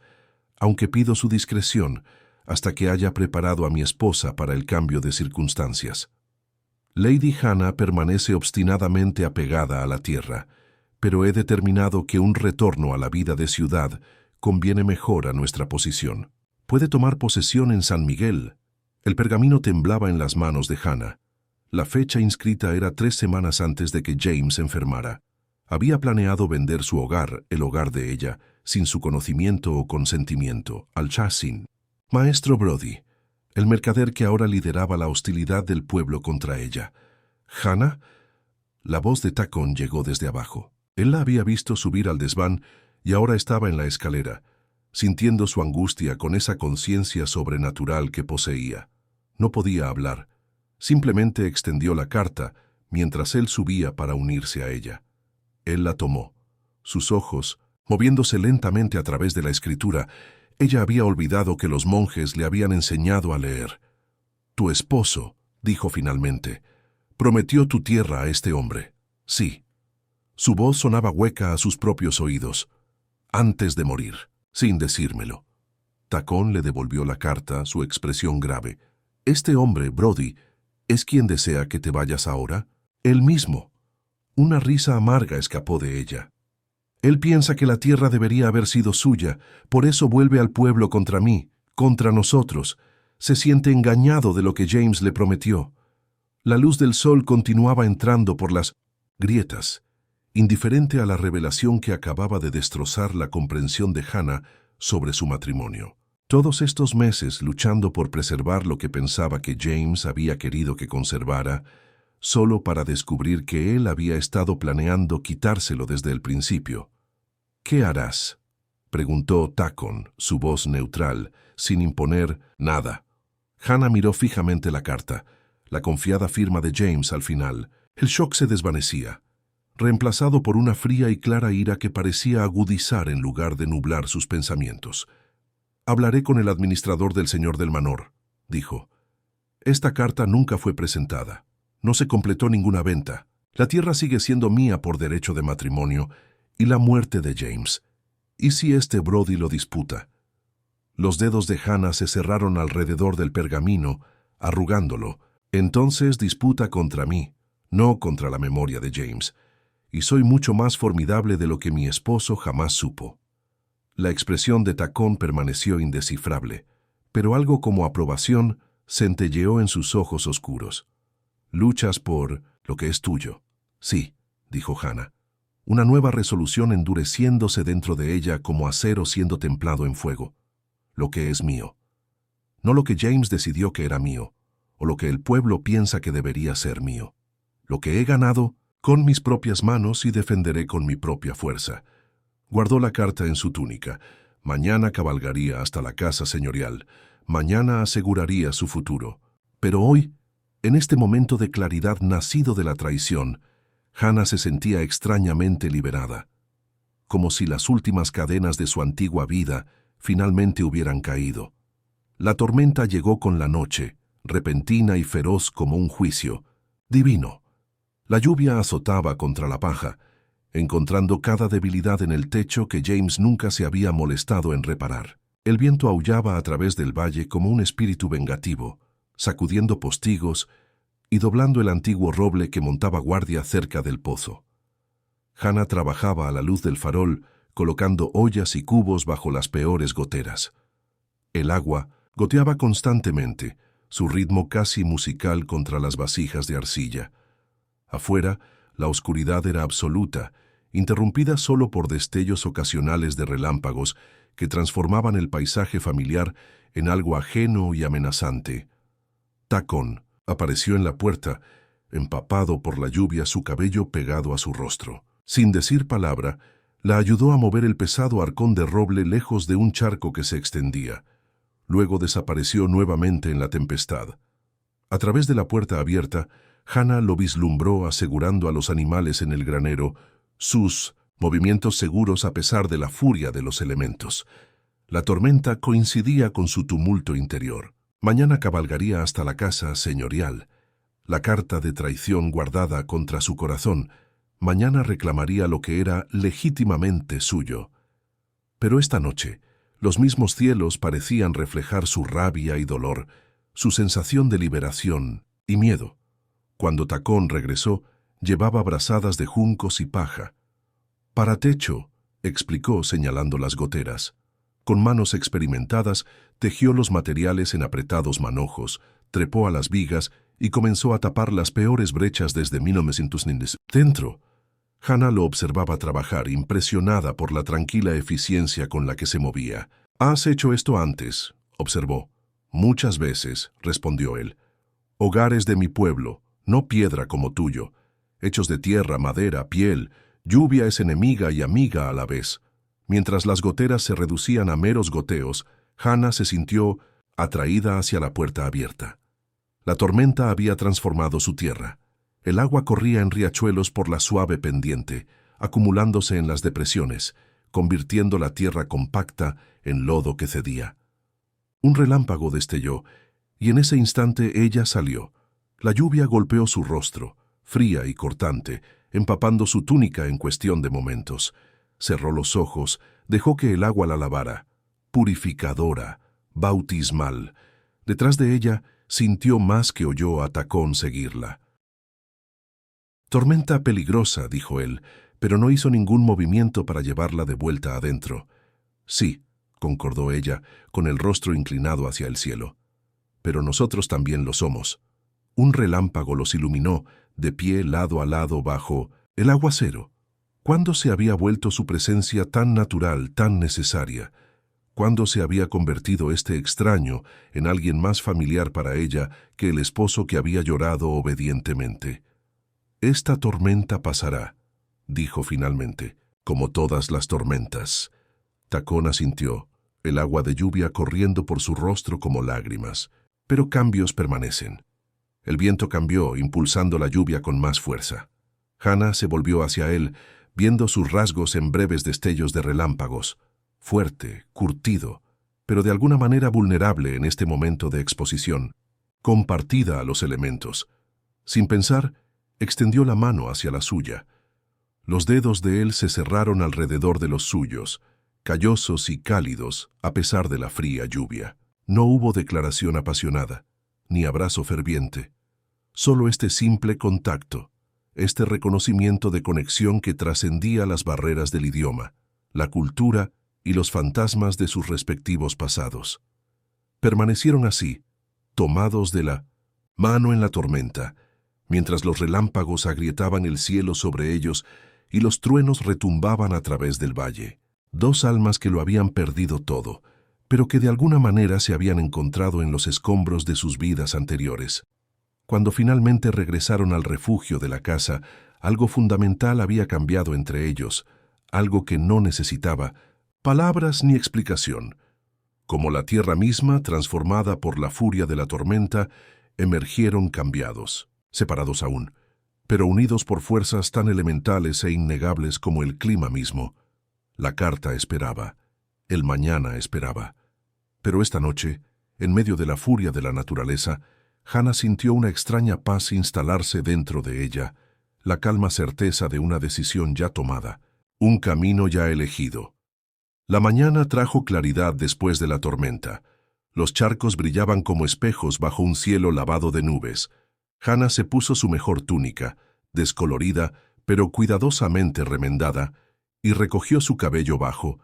aunque pido su discreción hasta que haya preparado a mi esposa para el cambio de circunstancias. Lady Hannah permanece obstinadamente apegada a la tierra, pero he determinado que un retorno a la vida de ciudad conviene mejor a nuestra posición. Puede tomar posesión en San Miguel. El pergamino temblaba en las manos de Hannah. La fecha inscrita era 3 semanas antes de que James enfermara. Había planeado vender su hogar, el hogar de ella, sin su conocimiento o consentimiento, al Chassin. Maestro Brodie, el mercader que ahora lideraba la hostilidad del pueblo contra ella. ¿Hannah? La voz de Tacón llegó desde abajo. Él la había visto subir al desván y ahora estaba en la escalera, sintiendo su angustia con esa conciencia sobrenatural que poseía. No podía hablar. Simplemente extendió la carta mientras él subía para unirse a ella. Él la tomó. Sus ojos, moviéndose lentamente a través de la escritura, ella había olvidado que los monjes le habían enseñado a leer. «Tu esposo», dijo finalmente, «prometió tu tierra a este hombre». «Sí». Su voz sonaba hueca a sus propios oídos. «Antes de morir», sin decírmelo. Tacón le devolvió la carta, su expresión grave. «Este hombre, Brodie, ¿es quien desea que te vayas ahora?» «Él mismo». Una risa amarga escapó de ella. «Él piensa que la tierra debería haber sido suya, por eso vuelve al pueblo contra mí, contra nosotros. Se siente engañado de lo que James le prometió». La luz del sol continuaba entrando por las grietas, indiferente a la revelación que acababa de destrozar la comprensión de Hannah sobre su matrimonio. Todos estos meses luchando por preservar lo que pensaba que James había querido que conservara, solo para descubrir que él había estado planeando quitárselo desde el principio. «¿Qué harás?», preguntó Tacón, su voz neutral, sin imponer nada. Hannah miró fijamente la carta, la confiada firma de James al final. El shock se desvanecía, reemplazado por una fría y clara ira que parecía agudizar en lugar de nublar sus pensamientos. «Hablaré con el administrador del señor del manor», dijo. «Esta carta nunca fue presentada. No se completó ninguna venta. La tierra sigue siendo mía por derecho de matrimonio y la muerte de James. ¿Y si este Brodie lo disputa?» Los dedos de Hannah se cerraron alrededor del pergamino, arrugándolo. «Entonces disputa contra mí, no contra la memoria de James. Y soy mucho más formidable de lo que mi esposo jamás supo». La expresión de Tacón permaneció indescifrable, pero algo como aprobación centelleó en sus ojos oscuros. «Luchas por lo que es tuyo». «Sí», dijo Hannah, una nueva resolución endureciéndose dentro de ella como acero siendo templado en fuego. «Lo que es mío. No lo que James decidió que era mío, o lo que el pueblo piensa que debería ser mío. Lo que he ganado con mis propias manos y defenderé con mi propia fuerza». Guardó la carta en su túnica. Mañana cabalgaría hasta la casa señorial. Mañana aseguraría su futuro. Pero hoy, en este momento de claridad nacido de la traición, Hannah se sentía extrañamente liberada, como si las últimas cadenas de su antigua vida finalmente hubieran caído. La tormenta llegó con la noche, repentina y feroz como un juicio. Divino. La lluvia azotaba contra la paja, encontrando cada debilidad en el techo que James nunca se había molestado en reparar. El viento aullaba a través del valle como un espíritu vengativo, sacudiendo postigos y doblando el antiguo roble que montaba guardia cerca del pozo. Hannah trabajaba a la luz del farol, colocando ollas y cubos bajo las peores goteras. El agua goteaba constantemente, su ritmo casi musical contra las vasijas de arcilla. Afuera, la oscuridad era absoluta, interrumpida solo por destellos ocasionales de relámpagos que transformaban el paisaje familiar en algo ajeno y amenazante. Tacón apareció en la puerta, empapado por la lluvia, su cabello pegado a su rostro. Sin decir palabra, la ayudó a mover el pesado arcón de roble lejos de un charco que se extendía. Luego desapareció nuevamente en la tempestad. A través de la puerta abierta, Hannah lo vislumbró asegurando a los animales en el granero sus movimientos seguros a pesar de la furia de los elementos. La tormenta coincidía con su tumulto interior. Mañana cabalgaría hasta la casa señorial. la carta de traición guardada contra su corazón. Mañana reclamaría lo que era legítimamente suyo. Pero esta noche, los mismos cielos parecían reflejar su rabia y dolor, su sensación de liberación y miedo. Cuando Tacón regresó, llevaba brazadas de juncos y paja. «Para techo», explicó señalando las goteras. Con manos experimentadas, tejió los materiales en apretados manojos, trepó a las vigas y comenzó a tapar las peores brechas desde 1990. Dentro, Hannah lo observaba trabajar, impresionada por la tranquila eficiencia con la que se movía. «Has hecho esto antes», observó. «Muchas veces», respondió él. «Hogares de mi pueblo, no piedra como tuyo, hechos de tierra, madera, piel. Lluvia es enemiga y amiga a la vez». Mientras las goteras se reducían a meros goteos, Hannah se sintió atraída hacia la puerta abierta. La tormenta había transformado su tierra. El agua corría en riachuelos por la suave pendiente, acumulándose en las depresiones, convirtiendo la tierra compacta en lodo que cedía. Un relámpago destelló, y en ese instante ella salió. La lluvia golpeó su rostro, fría y cortante, empapando su túnica en cuestión de momentos. Cerró los ojos, dejó que el agua la lavara. Purificadora, bautismal. Detrás de ella, sintió más que oyó a Tacón seguirla. «Tormenta peligrosa», dijo él, pero no hizo ningún movimiento para llevarla de vuelta adentro. «Sí», concordó ella, con el rostro inclinado hacia el cielo. «Pero nosotros también lo somos». Un relámpago los iluminó, de pie lado a lado bajo el aguacero. ¿Cuándo se había vuelto su presencia tan natural, tan necesaria? ¿Cuándo se había convertido este extraño en alguien más familiar para ella que el esposo que había llorado obedientemente? «Esta tormenta pasará», dijo finalmente, «como todas las tormentas». Tacón asintió, el agua de lluvia corriendo por su rostro como lágrimas. Pero cambios permanecen. El viento cambió, impulsando la lluvia con más fuerza. Hannah se volvió hacia él, viendo sus rasgos en breves destellos de relámpagos. Fuerte, curtido, pero de alguna manera vulnerable en este momento de exposición, compartida a los elementos. Sin pensar, extendió la mano hacia la suya. Los dedos de él se cerraron alrededor de los suyos, callosos y cálidos a pesar de la fría lluvia. No hubo declaración apasionada, ni abrazo ferviente. Solo este simple contacto, este reconocimiento de conexión que trascendía las barreras del idioma, la cultura y los fantasmas de sus respectivos pasados. Permanecieron así, tomados de la mano en la tormenta, mientras los relámpagos agrietaban el cielo sobre ellos y los truenos retumbaban a través del valle. Dos almas que lo habían perdido todo, pero que de alguna manera se habían encontrado en los escombros de sus vidas anteriores. Cuando finalmente regresaron al refugio de la casa, algo fundamental había cambiado entre ellos, algo que no necesitaba palabras ni explicación. Como la tierra misma, transformada por la furia de la tormenta, emergieron cambiados, separados aún, pero unidos por fuerzas tan elementales e innegables como el clima mismo. La carta esperaba, el mañana esperaba. Pero esta noche, en medio de la furia de la naturaleza, Hannah sintió una extraña paz instalarse dentro de ella, la calma certeza de una decisión ya tomada, un camino ya elegido. La mañana trajo claridad después de la tormenta. Los charcos brillaban como espejos bajo un cielo lavado de nubes. Hannah se puso su mejor túnica, descolorida, pero cuidadosamente remendada, y recogió su cabello bajo,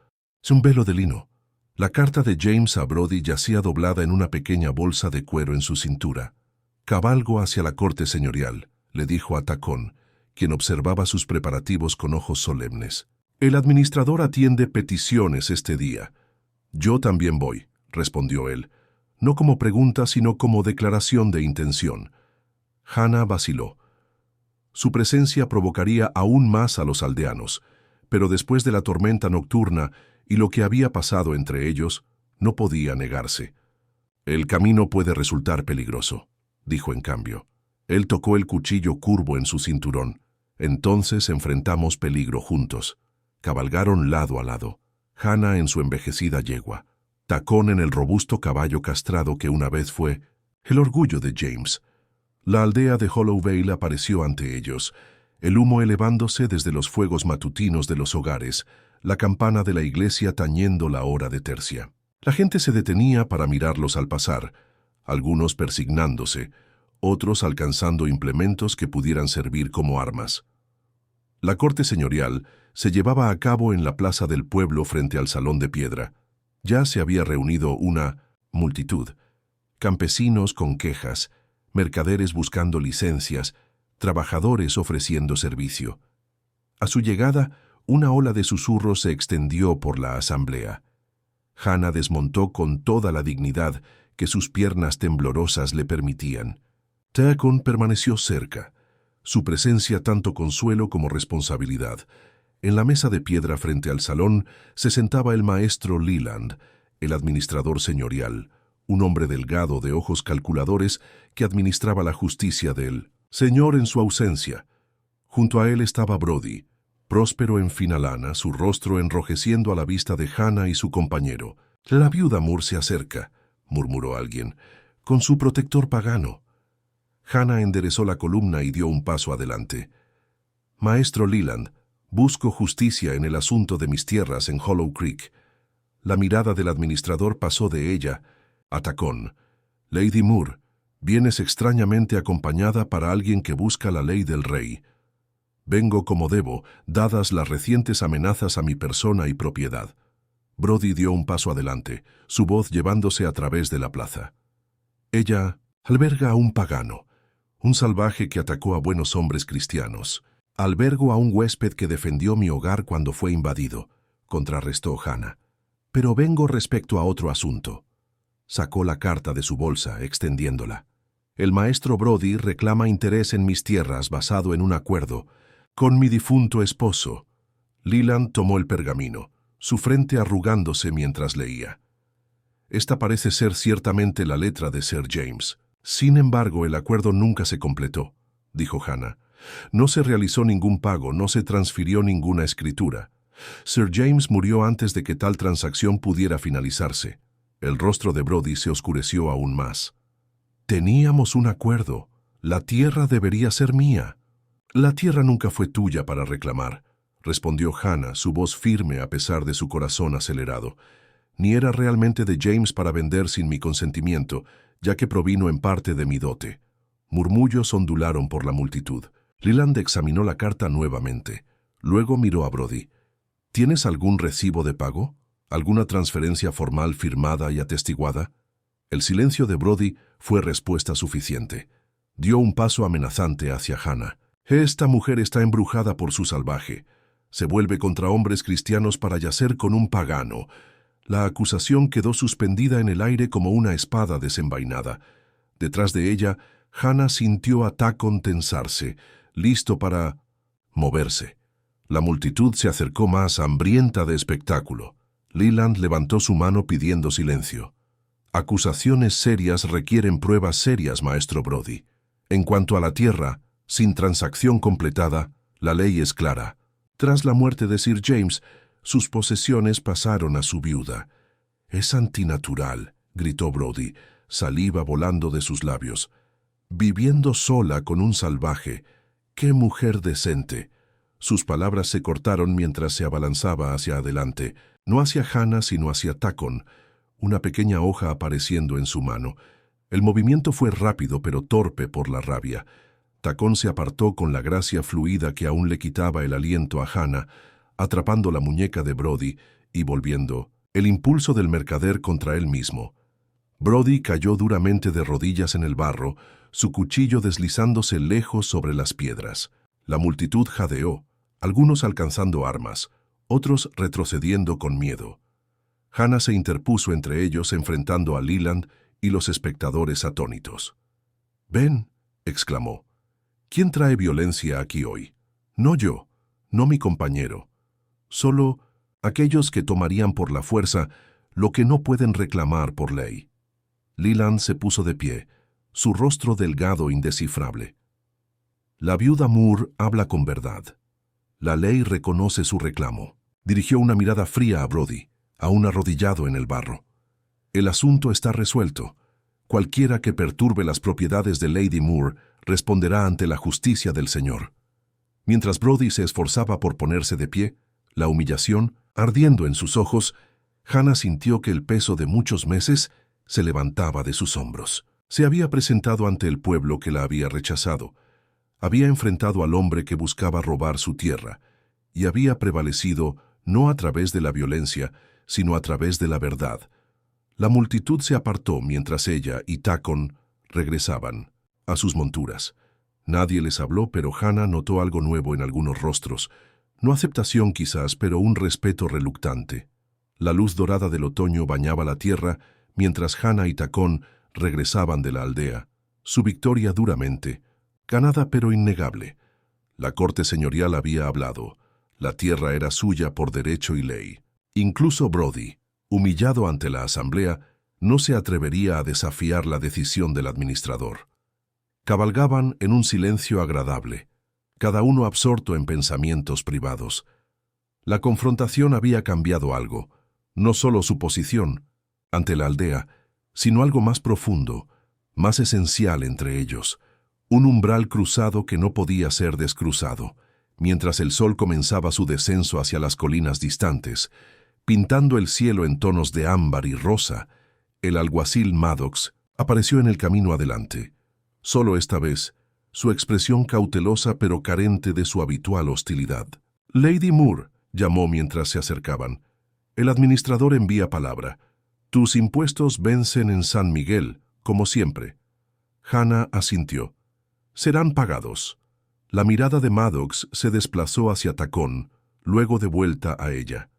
un velo de lino. La carta de James a Brody yacía doblada en una pequeña bolsa de cuero en su cintura. «Cabalgo hacia la corte señorial», le dijo a Tacón, quien observaba sus preparativos con ojos solemnes. «El administrador atiende peticiones este día». «Yo también voy», respondió él, no como pregunta sino como declaración de intención. Hannah vaciló. Su presencia provocaría aún más a los aldeanos, pero después de la tormenta nocturna y lo que había pasado entre ellos, no podía negarse. «El camino puede resultar peligroso», dijo en cambio. Él tocó el cuchillo curvo en su cinturón. «Entonces enfrentamos peligro juntos». Cabalgaron lado a lado, Hannah en su envejecida yegua, Tacón en el robusto caballo castrado que una vez fue el orgullo de James. La aldea de Hollowvale apareció ante ellos, el humo elevándose desde los fuegos matutinos de los hogares, la campana de la iglesia tañendo la hora de tercia. La gente se detenía para mirarlos al pasar, algunos persignándose, otros alcanzando implementos que pudieran servir como armas. La corte señorial se llevaba a cabo en la plaza del pueblo frente al Salón de Piedra. Ya se había reunido una multitud, campesinos con quejas, mercaderes buscando licencias, trabajadores ofreciendo servicio. A su llegada, una ola de susurros se extendió por la asamblea. Hannah desmontó con toda la dignidad que sus piernas temblorosas le permitían. Tacon permaneció cerca, su presencia tanto consuelo como responsabilidad. En la mesa de piedra frente al salón se sentaba el maestro Leland, el administrador señorial, un hombre delgado de ojos calculadores que administraba la justicia del señor en su ausencia. Junto a él estaba Brody, próspero en fina lana, su rostro enrojeciendo a la vista de Hannah y su compañero. «La viuda Moore se acerca», murmuró alguien, «con su protector pagano». Hannah enderezó la columna y dio un paso adelante. «Maestro Leland, busco justicia en el asunto de mis tierras en Hollow Creek». La mirada del administrador pasó de ella a Tacón. «Lady Moore, vienes extrañamente acompañada para alguien que busca la ley del rey». «Vengo como debo, dadas las recientes amenazas a mi persona y propiedad». Brody dio un paso adelante, su voz llevándose a través de la plaza. «Ella alberga a un pagano, un salvaje que atacó a buenos hombres cristianos. Albergo a un huésped que defendió mi hogar cuando fue invadido», contrarrestó Hannah. «Pero vengo respecto a otro asunto». Sacó la carta de su bolsa, extendiéndola. «El maestro Brody reclama interés en mis tierras basado en un acuerdo con mi difunto esposo». Leland tomó el pergamino, su frente arrugándose mientras leía. «Esta parece ser ciertamente la letra de Sir James. Sin embargo, el acuerdo nunca se completó», dijo Hannah. «No se realizó ningún pago, no se transfirió ninguna escritura. Sir James murió antes de que tal transacción pudiera finalizarse». El rostro de Brody se oscureció aún más. «Teníamos un acuerdo. La tierra debería ser mía». «La tierra nunca fue tuya para reclamar», respondió Hannah, su voz firme a pesar de su corazón acelerado. «Ni era realmente de James para vender sin mi consentimiento, ya que provino en parte de mi dote». Murmullos ondularon por la multitud. Leland examinó la carta nuevamente. Luego miró a Brody. «¿Tienes algún recibo de pago? ¿Alguna transferencia formal firmada y atestiguada?» El silencio de Brody fue respuesta suficiente. Dio un paso amenazante hacia Hannah. «Esta mujer está embrujada por su salvaje. Se vuelve contra hombres cristianos para yacer con un pagano». La acusación quedó suspendida en el aire como una espada desenvainada. Detrás de ella, Hannah sintió a Tacon tensarse, listo para moverse. La multitud se acercó más, hambrienta de espectáculo. Leland levantó su mano pidiendo silencio. «Acusaciones serias requieren pruebas serias, maestro Brody. En cuanto a la tierra, sin transacción completada, la ley es clara. Tras la muerte de Sir James, sus posesiones pasaron a su viuda». «Es antinatural», gritó Brody, saliva volando de sus labios. «Viviendo sola con un salvaje. ¡Qué mujer decente!». Sus palabras se cortaron mientras se abalanzaba hacia adelante, no hacia Hannah sino hacia Tacon, una pequeña hoja apareciendo en su mano. El movimiento fue rápido pero torpe por la rabia. Tacon se apartó con la gracia fluida que aún le quitaba el aliento a Hannah, atrapando la muñeca de Brody y volviendo, el impulso del mercader contra él mismo. Brody cayó duramente de rodillas en el barro, su cuchillo deslizándose lejos sobre las piedras. La multitud jadeó, algunos alcanzando armas, otros retrocediendo con miedo. Hannah se interpuso entre ellos enfrentando a Leland y los espectadores atónitos. «Ven», exclamó. «¿Quién trae violencia aquí hoy? No yo, no mi compañero. Solo aquellos que tomarían por la fuerza lo que no pueden reclamar por ley». Leland se puso de pie, su rostro delgado e indescifrable. «La viuda Moore habla con verdad. La ley reconoce su reclamo». Dirigió una mirada fría a Brody, aún arrodillado en el barro. «El asunto está resuelto. Cualquiera que perturbe las propiedades de Lady Moore responderá ante la justicia del Señor. Mientras Brody se esforzaba por ponerse de pie, la humillación, ardiendo en sus ojos, Hannah sintió que el peso de muchos meses se levantaba de sus hombros. Se había presentado ante el pueblo que la había rechazado. Había enfrentado al hombre que buscaba robar su tierra, y había prevalecido no a través de la violencia, sino a través de la verdad. La multitud se apartó mientras ella y Tacon regresaban a sus monturas. Nadie les habló, pero Hannah notó algo nuevo en algunos rostros. No aceptación quizás, pero un respeto reluctante. La luz dorada del otoño bañaba la tierra mientras Hannah y Tacon regresaban de la aldea. Su victoria duramente, ganada pero innegable. La corte señorial había hablado. La tierra era suya por derecho y ley. Incluso Brody, humillado ante la asamblea, no se atrevería a desafiar la decisión del administrador. Cabalgaban en un silencio agradable, cada uno absorto en pensamientos privados. La confrontación había cambiado algo, no solo su posición ante la aldea, sino algo más profundo, más esencial entre ellos, un umbral cruzado que no podía ser descruzado. Mientras el sol comenzaba su descenso hacia las colinas distantes, pintando el cielo en tonos de ámbar y rosa, el alguacil Maddox apareció en el camino adelante. Solo esta vez, su expresión cautelosa pero carente de su habitual hostilidad. «Lady Moore», llamó mientras se acercaban. «El administrador envía palabra. Tus impuestos vencen en San Miguel, como siempre». Hannah asintió. «Serán pagados». La mirada de Maddox se desplazó hacia Tacon, luego de vuelta a ella.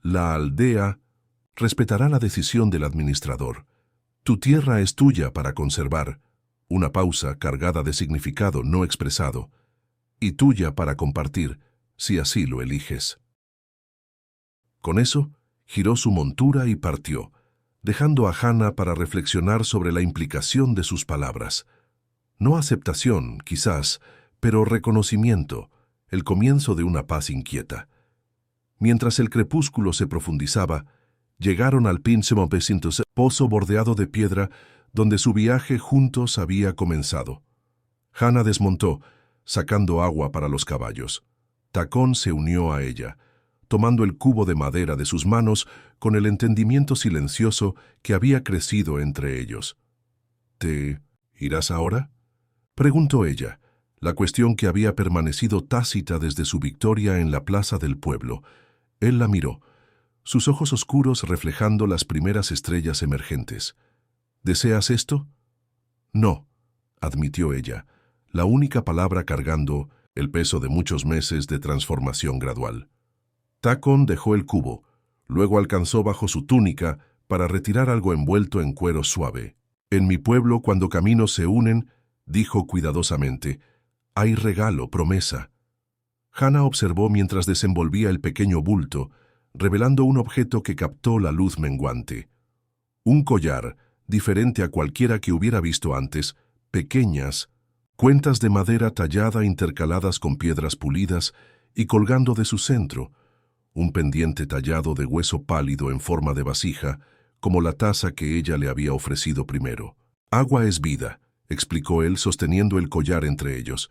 «La aldea respetará la decisión del administrador. Tu tierra es tuya para conservar». Una pausa cargada de significado no expresado. «Y tuya para compartir, si así lo eliges». Con eso, giró su montura y partió, dejando a Hannah para reflexionar sobre la implicación de sus palabras. No aceptación, quizás, pero reconocimiento, el comienzo de una paz inquieta. Mientras el crepúsculo se profundizaba, llegaron al Pinsemo Becintos, pozo bordeado de piedra donde su viaje juntos había comenzado. Hannah desmontó, sacando agua para los caballos. Tacon se unió a ella, tomando el cubo de madera de sus manos con el entendimiento silencioso que había crecido entre ellos. «¿Te irás ahora?», preguntó ella, la cuestión que había permanecido tácita desde su victoria en la plaza del pueblo. Él la miró, sus ojos oscuros reflejando las primeras estrellas emergentes. «¿Deseas esto?». «No», admitió ella, la única palabra cargando el peso de muchos meses de transformación gradual. Tacon dejó el cubo, luego alcanzó bajo su túnica para retirar algo envuelto en cuero suave. «En mi pueblo, cuando caminos se unen», dijo cuidadosamente, «hay regalo, promesa». Hannah observó mientras desenvolvía el pequeño bulto, revelando un objeto que captó la luz menguante. Un collar, diferente a cualquiera que hubiera visto antes, pequeñas, cuentas de madera tallada intercaladas con piedras pulidas y colgando de su centro, un pendiente tallado de hueso pálido en forma de vasija, como la taza que ella le había ofrecido primero. «Agua es vida», explicó él sosteniendo el collar entre ellos.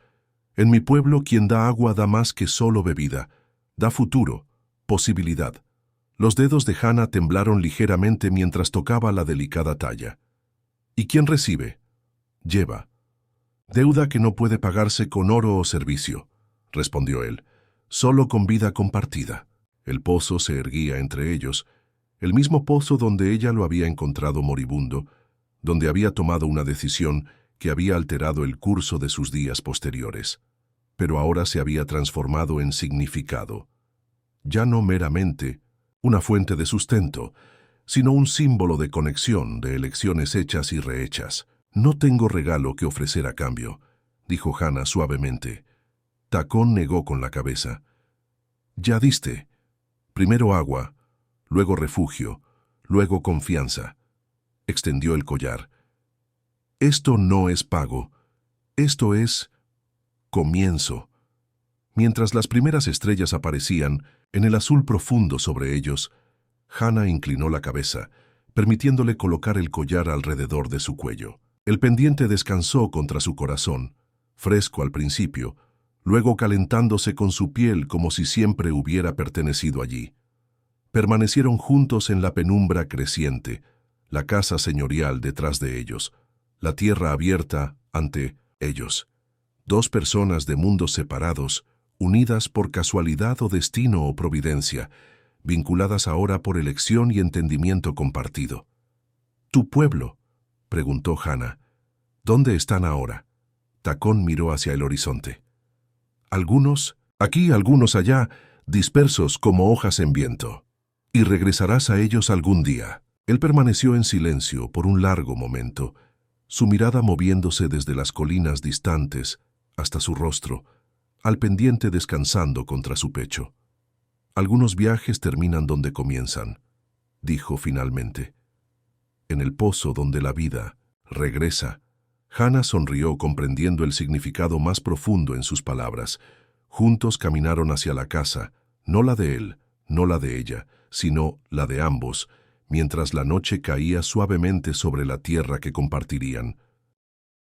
«En mi pueblo quien da agua da más que solo bebida, da futuro, posibilidad». Los dedos de Hannah temblaron ligeramente mientras tocaba la delicada talla. «¿Y quién recibe?». «Lleva». «Deuda que no puede pagarse con oro o servicio», respondió él, «solo con vida compartida». El pozo se erguía entre ellos, el mismo pozo donde ella lo había encontrado moribundo, donde había tomado una decisión que había alterado el curso de sus días posteriores. Pero ahora se había transformado en significado. Ya no meramente una fuente de sustento, sino un símbolo de conexión, de elecciones hechas y rehechas. «No tengo regalo que ofrecer a cambio», dijo Hannah suavemente. Tacon negó con la cabeza. «Ya diste. Primero agua, luego refugio, luego confianza». Extendió el collar. «Esto no es pago. Esto es comienzo». Mientras las primeras estrellas aparecían en el azul profundo sobre ellos, Hannah inclinó la cabeza, permitiéndole colocar el collar alrededor de su cuello. El pendiente descansó contra su corazón, fresco al principio, luego calentándose con su piel como si siempre hubiera pertenecido allí. Permanecieron juntos en la penumbra creciente, la casa señorial detrás de ellos, la tierra abierta ante ellos. Dos personas de mundos separados, unidas por casualidad o destino o providencia, vinculadas ahora por elección y entendimiento compartido. «¿Tu pueblo?», preguntó Hannah. «¿Dónde están ahora?». Tacón miró hacia el horizonte. «Algunos aquí, algunos allá, dispersos como hojas en viento. Y regresarás a ellos algún día». Él permaneció en silencio por un largo momento, su mirada moviéndose desde las colinas distantes hasta su rostro, al pendiente descansando contra su pecho. «Algunos viajes terminan donde comienzan», dijo finalmente. «En el pozo donde la vida regresa». Hannah sonrió comprendiendo el significado más profundo en sus palabras. Juntos caminaron hacia la casa, no la de él, no la de ella, sino la de ambos, mientras la noche caía suavemente sobre la tierra que compartirían.